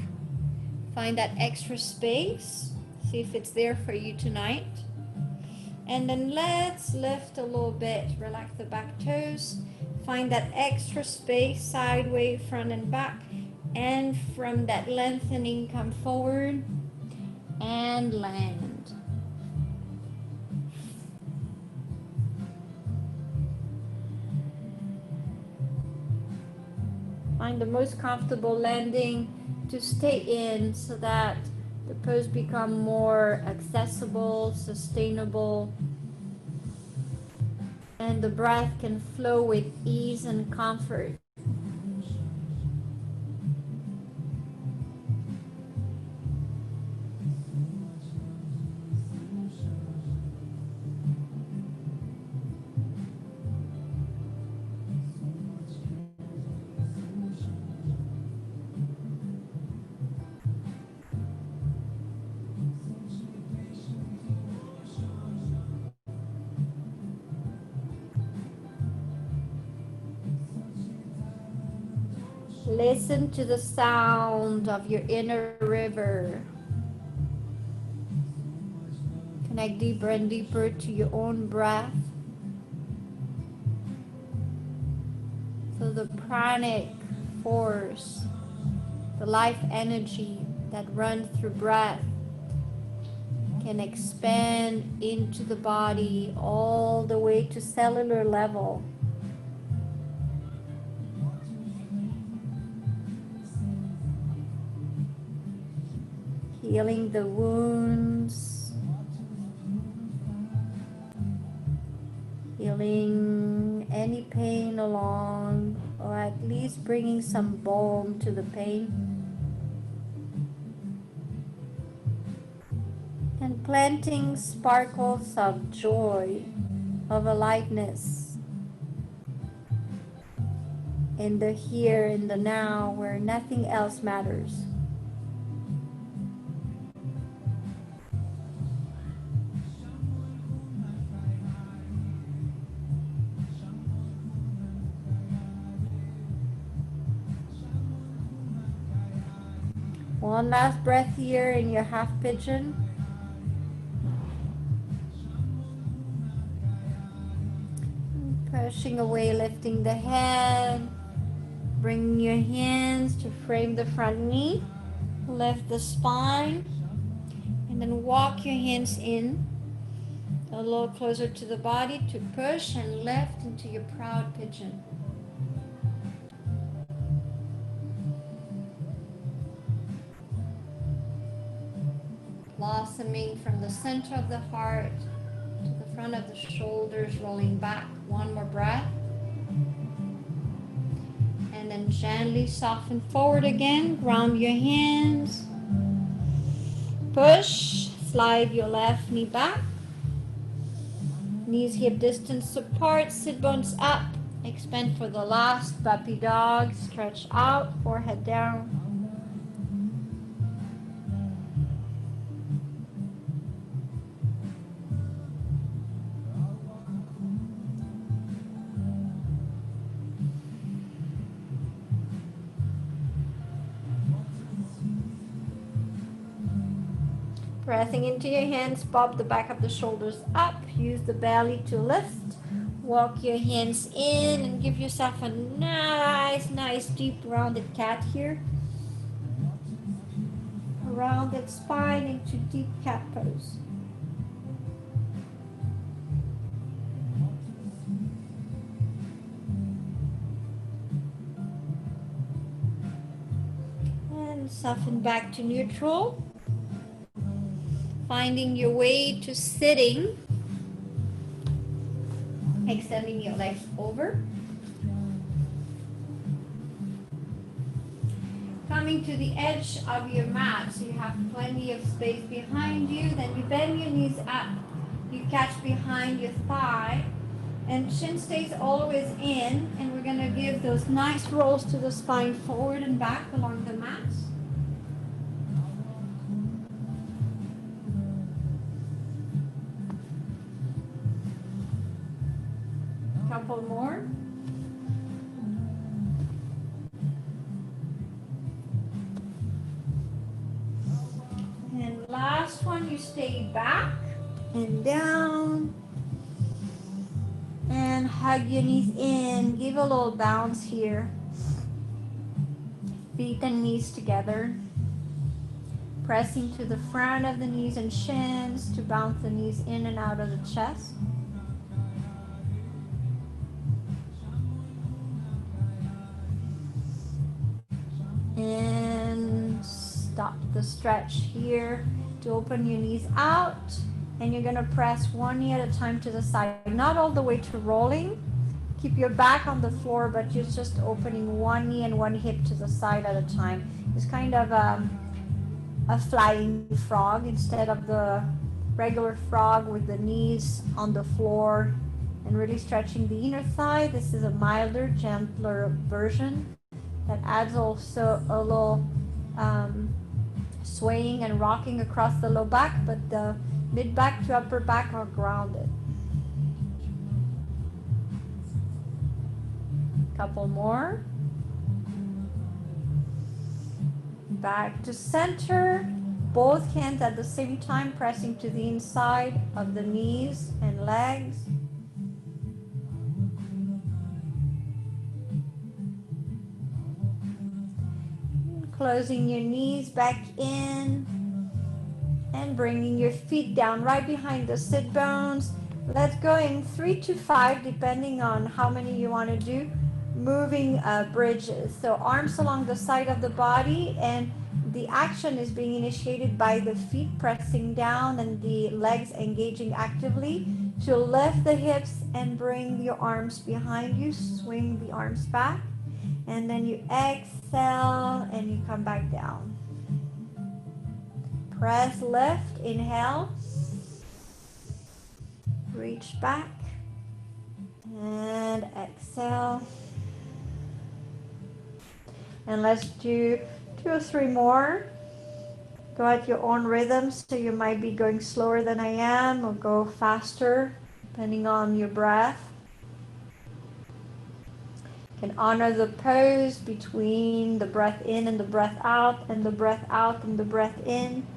Find that extra space. See if it's there for you tonight. And then let's lift a little bit. Relax the back toes. Find that extra space, sideways, front and back. And from that lengthening, come forward and land. Find the most comfortable landing to stay in so that the pose become more accessible, sustainable, and the breath can flow with ease and comfort. Listen to the sound of your inner river. Connect deeper and deeper to your own breath. So the pranic force, the life energy that runs through breath, can expand into the body all the way to cellular level. Healing the wounds, healing any pain along, or at least bringing some balm to the pain. And planting sparkles of joy, of aliveness in the here, in the now, where nothing else matters. One last breath here in your half pigeon. Pushing away, lifting the head. Bring your hands to frame the front knee. Lift the spine. And then walk your hands in a little closer to the body to push and lift into your proud pigeon. Blossoming from the center of the heart to the front of the shoulders, rolling back. One more breath. And then gently soften forward again. Ground your hands. Push. Slide your left knee back. Knees hip distance apart. Sit bones up. Expand for the last puppy dog. Stretch out. Forehead down. Pressing into your hands, bob the back of the shoulders up. Use the belly to lift. Walk your hands in and give yourself a nice deep rounded cat here. A rounded spine into deep cat pose. And soften back to neutral. Finding your way to sitting, extending your legs over. Coming to the edge of your mat, so you have plenty of space behind you. Then you bend your knees up. You catch behind your thigh, and chin stays always in. And we're going to give those nice rolls to the spine forward and back along the mat. Couple more. And last one, you stay back and down and hug your knees in. Give a little bounce here. Feet and knees together. Pressing to the front of the knees and shins to bounce the knees in and out of the chest. And stop the stretch here to open your knees out, and you're going to press one knee at a time to the side, not all the way to rolling. Keep your back on the floor, but you're just opening one knee and one hip to the side at a time. It's kind of a flying frog instead of the regular frog with the knees on the floor and really stretching the inner thigh. This is a milder, gentler version that adds also a little swaying and rocking across the low back, but the mid back to upper back are grounded. Couple more. Back to center. Both hands at the same time pressing to the inside of the knees and legs. Closing your knees back in and bringing your feet down right behind the sit bones. Let's go in 3 to 5 depending on how many you want to do. Moving bridges. So arms along the side of the body, and the action is being initiated by the feet pressing down and the legs engaging actively to lift the hips and bring your arms behind you. Swing the arms back. And then you exhale and you come back down. Press lift, inhale. Reach back. And exhale. And let's do 2 or 3 more. Go at your own rhythm, so you might be going slower than I am or go faster, depending on your breath. You can honor the pose between the breath in and the breath out, and the breath out and the breath in.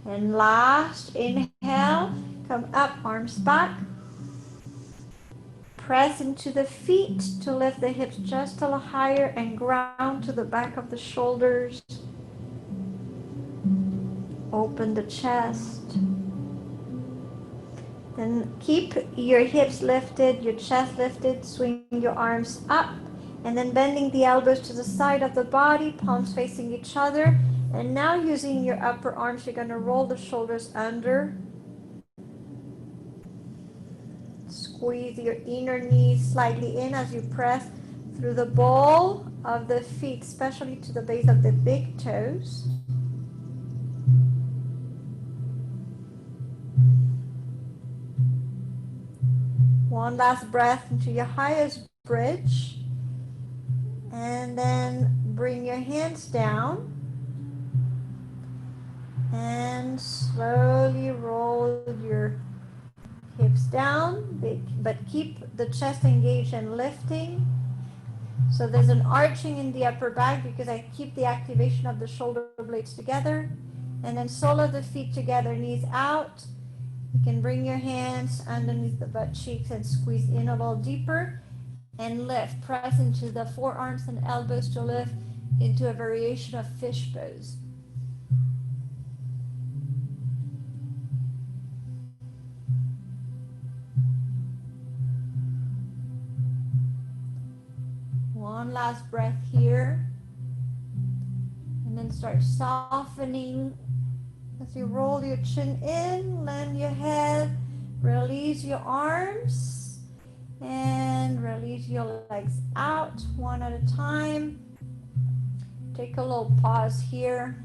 And last, inhale, come up, arms back. Press into the feet to lift the hips just a little higher and ground to the back of the shoulders. Open the chest. Then keep your hips lifted, your chest lifted, swing your arms up, and then bending the elbows to the side of the body, palms facing each other. And now using your upper arms, you're going to roll the shoulders under. Squeeze your inner knees slightly in as you press through the ball of the feet, especially to the base of the big toes. One last breath into your highest bridge. And then bring your hands down. And slowly roll your hips down, but keep the chest engaged and lifting. So there's an arching in the upper back because I keep the activation of the shoulder blades together. And then sole of the feet together, knees out. You can bring your hands underneath the butt cheeks and squeeze in a little deeper and lift. Press into the forearms and elbows to lift into a variation of fish pose. One last breath here. And then start softening as you roll your chin in, land your head, release your arms, and release your legs out one at a time. Take a little pause here.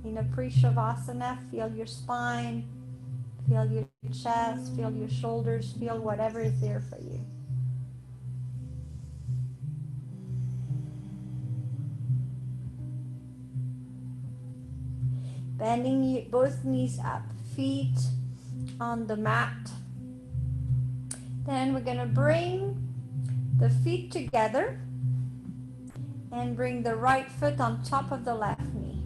In a pre-shavasana, feel your spine, feel your chest, feel your shoulders, feel whatever is there for you. Bending both knees up, feet on the mat. Then we're going to bring the feet together and bring the right foot on top of the left knee.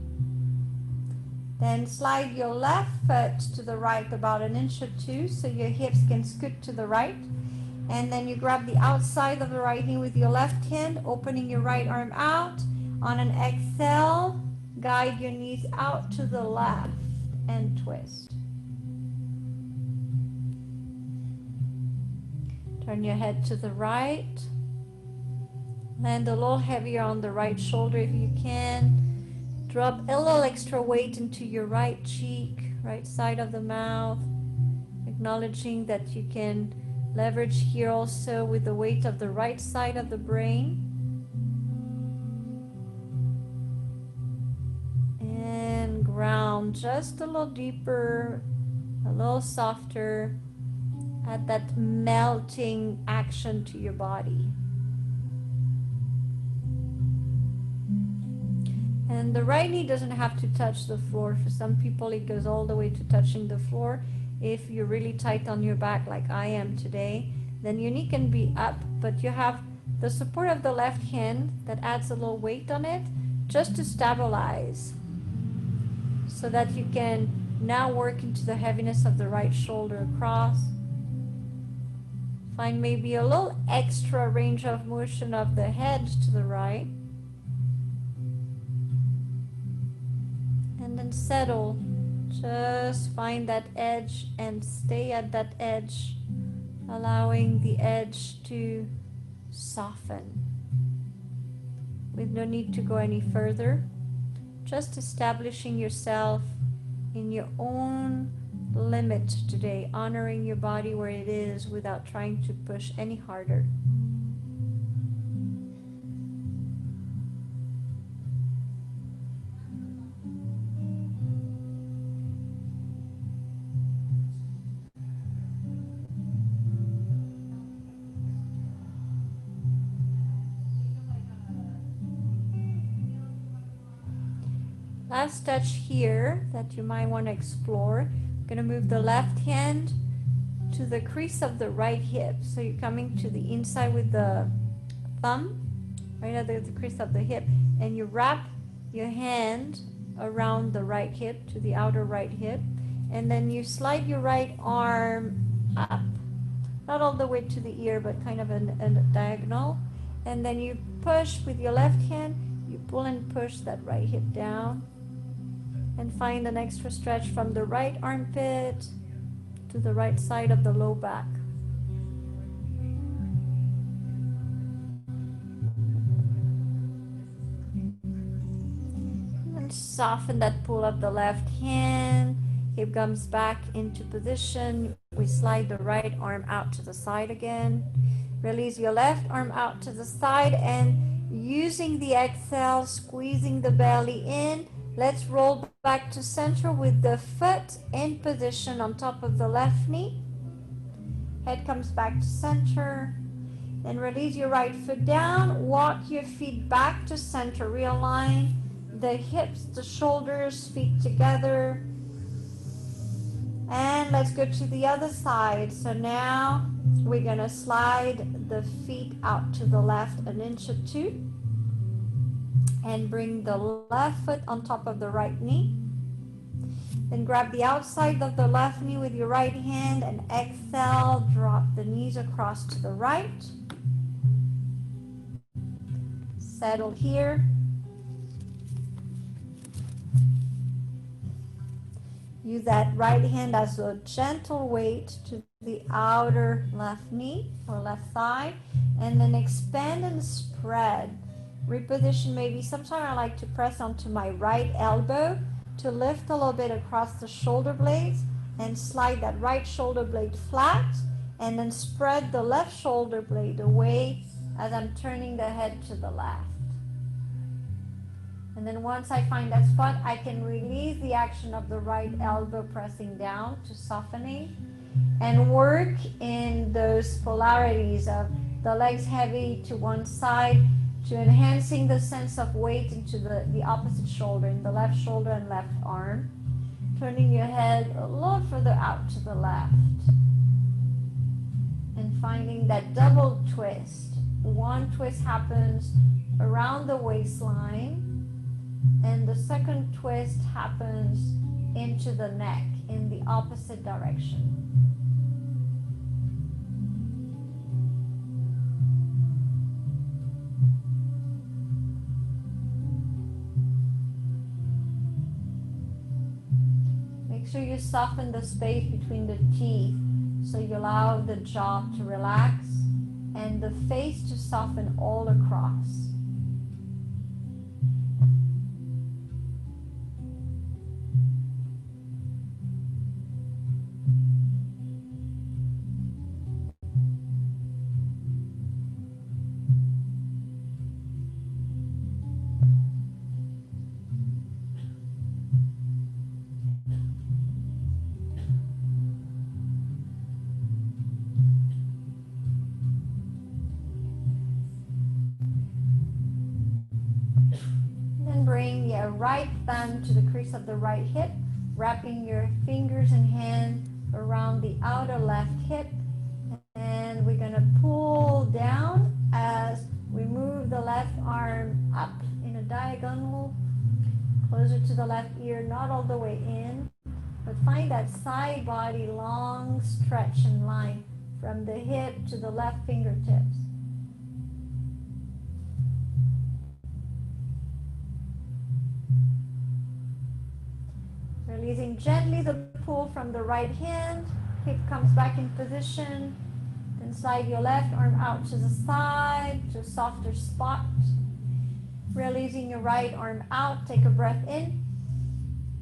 Then slide your left foot to the right about 1 inch or 2 so your hips can scoot to the right. And then you grab the outside of the right knee with your left hand, opening your right arm out. On an exhale, guide your knees out to the left and twist. Turn your head to the right. Land a little heavier on the right shoulder if you can. Drop a little extra weight into your right cheek, right side of the mouth. Acknowledging that you can leverage here also with the weight of the right side of the brain. And ground just a little deeper, a little softer. Add that melting action to your body. And the right knee doesn't have to touch the floor. For some people, it goes all the way to touching the floor. If you're really tight on your back, like I am today, then your knee can be up, but you have the support of the left hand that adds a little weight on it just to stabilize, so that you can now work into the heaviness of the right shoulder across. Find maybe a little extra range of motion of the head to the right. And then settle. Just find that edge and stay at that edge, allowing the edge to soften with no need to go any further. Just establishing yourself in your own limit today, honoring your body where it is without trying to push any harder. Last touch here that you might want to explore. I'm going to move the left hand to the crease of the right hip. So you're coming to the inside with the thumb, right at the crease of the hip, and you wrap your hand around the right hip to the outer right hip, and then you slide your right arm up, not all the way to the ear, but kind of a diagonal, and then you push with your left hand, you pull and push that right hip down, and find an extra stretch from the right armpit to the right side of the low back. And soften that pull of the left hand. Hip comes back into position. We slide the right arm out to the side again. Release your left arm out to the side, and using the exhale, squeezing the belly in. Let's roll back to center with the foot in position on top of the left knee. Head comes back to center. Then release your right foot down. Walk your feet back to center. Realign the hips, the shoulders, feet together. And let's go to the other side. So now we're going to slide the feet out to the left an inch or two. And bring the left foot on top of the right knee. Then grab the outside of the left knee with your right hand and exhale. Drop the knees across to the right. Settle here. Use that right hand as a gentle weight to the outer left knee or left thigh, and then expand and spread. Reposition maybe. Sometimes I like to press onto my right elbow to lift a little bit across the shoulder blades and slide that right shoulder blade flat, and then spread the left shoulder blade away as I'm turning the head to the left. And then once I find that spot, I can release the action of the right elbow pressing down to softening and work in those polarities of the legs heavy to one side to enhancing the sense of weight into the opposite shoulder, in the left shoulder and left arm. Turning your head a little further out to the left. And finding that double twist. One twist happens around the waistline, and the second twist happens into the neck in the opposite direction. Make sure you soften the space between the teeth so you allow the jaw to relax and the face to soften all across. right thumb to the crease of the right hip, wrapping your fingers and hand around the outer left hip. And we're going to pull down as we move the left arm up in a diagonal, closer to the left ear, not all the way in, but find that side body long stretch and line from the hip to the left fingertips. Releasing gently the pull from the right hand, hip comes back in position, then slide your left arm out to the side to a softer spot. Releasing your right arm out, take a breath in.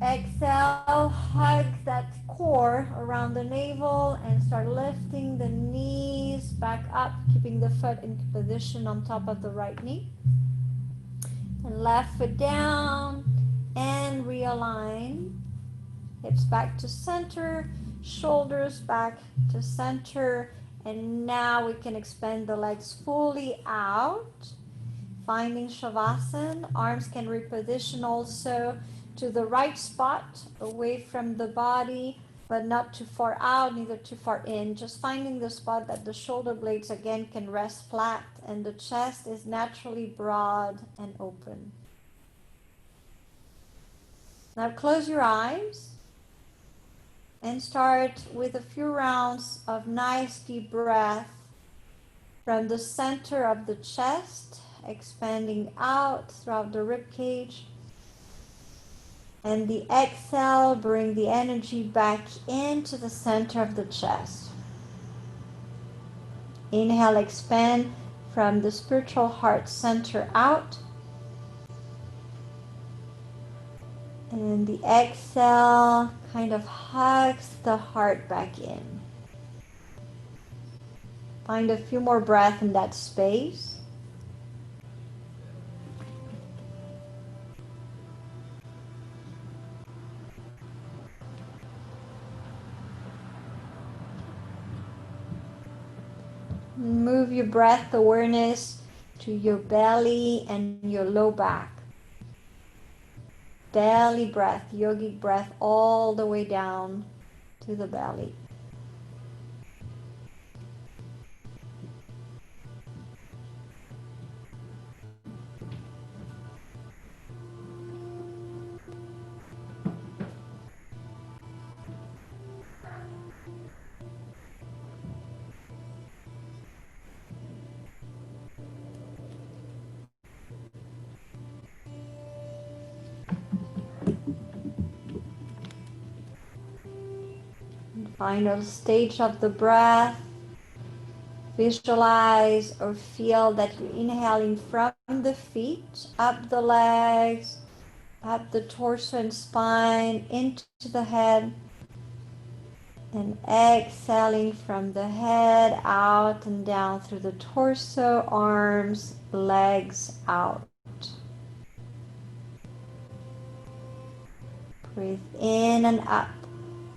Exhale, hug that core around the navel and start lifting the knees back up, keeping the foot in position on top of the right knee. And left foot down and realign. Hips back to center, shoulders back to center, and now we can expand the legs fully out. Finding Shavasana, arms can reposition also to the right spot, away from the body, but not too far out, neither too far in. Just finding the spot that the shoulder blades again can rest flat and the chest is naturally broad and open. Now close your eyes and start with a few rounds of nice deep breath from the center of the chest, expanding out throughout the rib cage. And the exhale, bring the energy back into the center of the chest. Inhale, expand from the spiritual heart center out. And the exhale kind of hugs the heart back in. Find a few more breaths in that space. Move your breath awareness to your belly and your low back. Belly breath, yogic breath, all the way down to the belly. Final stage of the breath. Visualize or feel that you're inhaling from the feet, up the legs, up the torso and spine, into the head. And exhaling from the head out and down through the torso, arms, legs out. Breathe in and up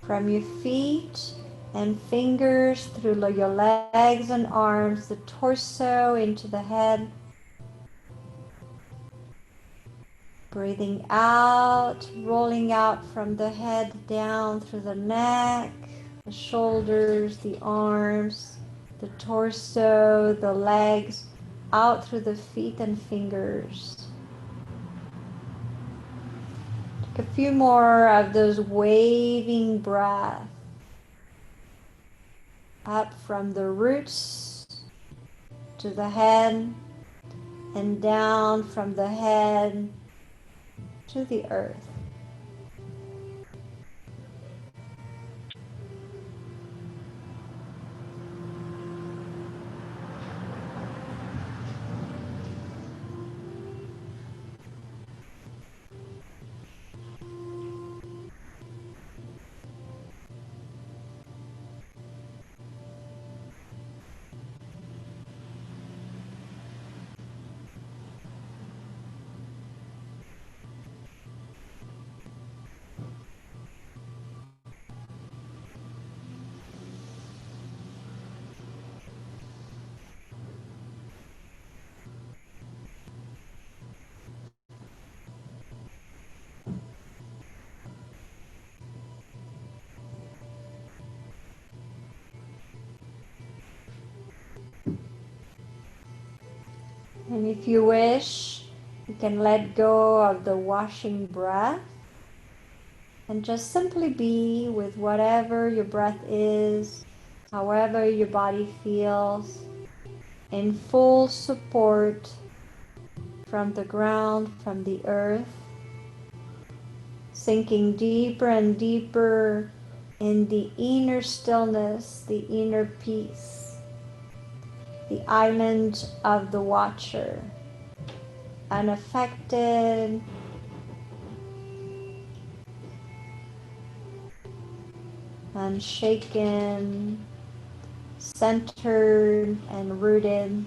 from your feet and fingers through your legs and arms, the torso into the head. Breathing out, rolling out from the head down through the neck, the shoulders, the arms, the torso, the legs, out through the feet and fingers. Take a few more of those waving breaths. Up from the roots to the head and down from the head to the earth. And if you wish, you can let go of the washing breath and just simply be with whatever your breath is, however your body feels, in full support from the ground, from the earth, sinking deeper and deeper in the inner stillness, the inner peace, the island of the watcher, unaffected, unshaken, centered and rooted,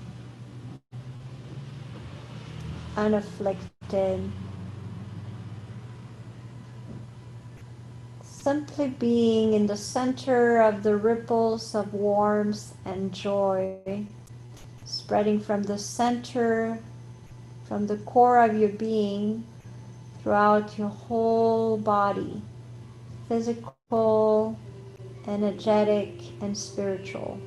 unafflicted, simply being in the center of the ripples of warmth and joy, spreading from the center, from the core of your being, throughout your whole body, physical, energetic, and spiritual.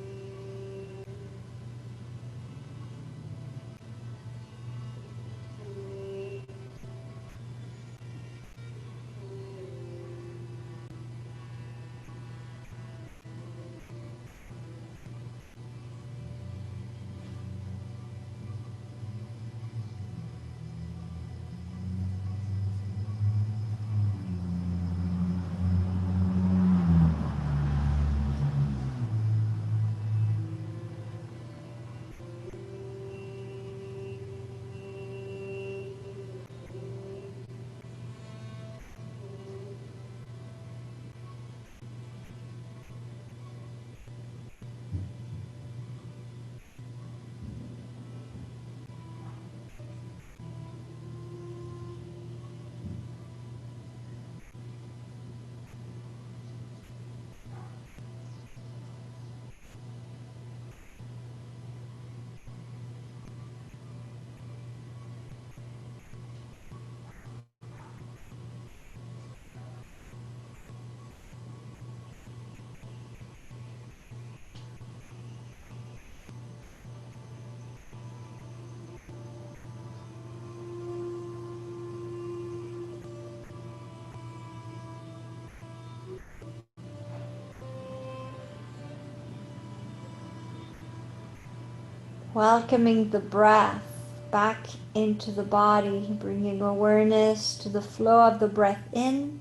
Welcoming the breath back into the body, bringing awareness to the flow of the breath in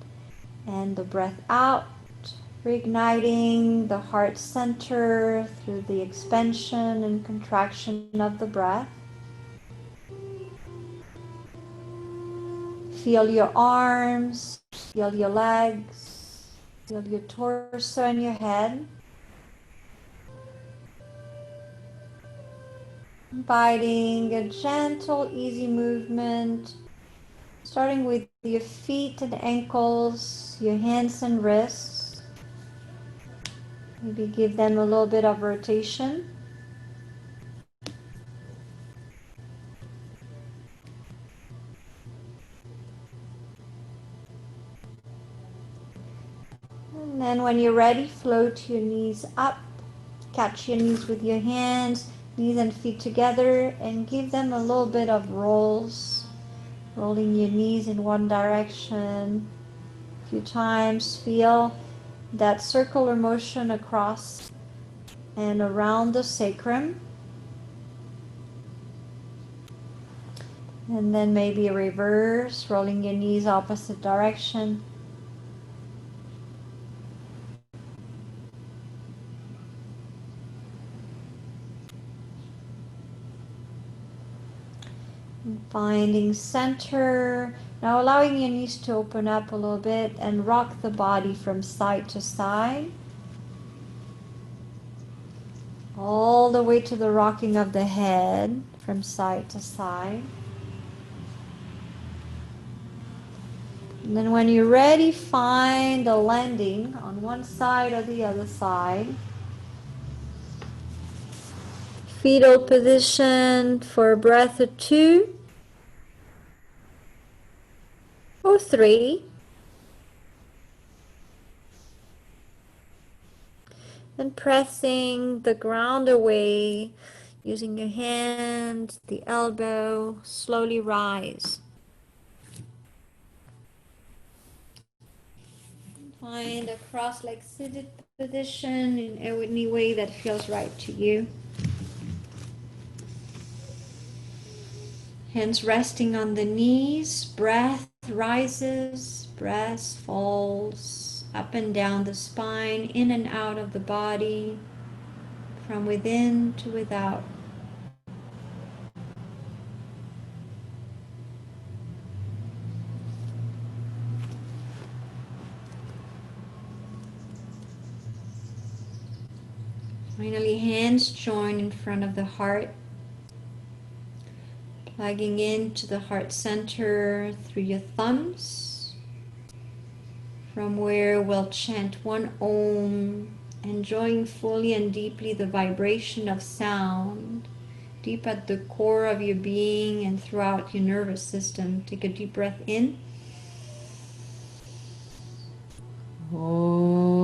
and the breath out, reigniting the heart center through the expansion and contraction of the breath. Feel your arms, feel your legs, feel your torso and your head. Inviting a gentle, easy movement, starting with your feet and ankles, your hands and wrists. Maybe give them a little bit of rotation. And then when you're ready, float your knees up. Catch your knees with your hands, knees and feet together, and give them a little bit of rolls. Rolling your knees in one direction a few times. Feel that circular motion across and around the sacrum. And then maybe a reverse, rolling your knees opposite direction. And finding center. Now allowing your knees to open up a little bit and rock the body from side to side. All the way to the rocking of the head from side to side. And then when you're ready, find a landing on one side or the other side. Fetal position for a breath or two or three. And pressing the ground away, Using your hand, the elbow, slowly rise. Find a cross-legged seated position in any way that feels right to you. Hands resting on the knees, breath rises, breath falls up and down the spine, in and out of the body, from within to without. Finally, hands join in front of the heart, plugging into the heart center through your thumbs, from where we'll chant one Om, enjoying fully and deeply the vibration of sound, deep at the core of your being and throughout your nervous system. Take a deep breath in. Om.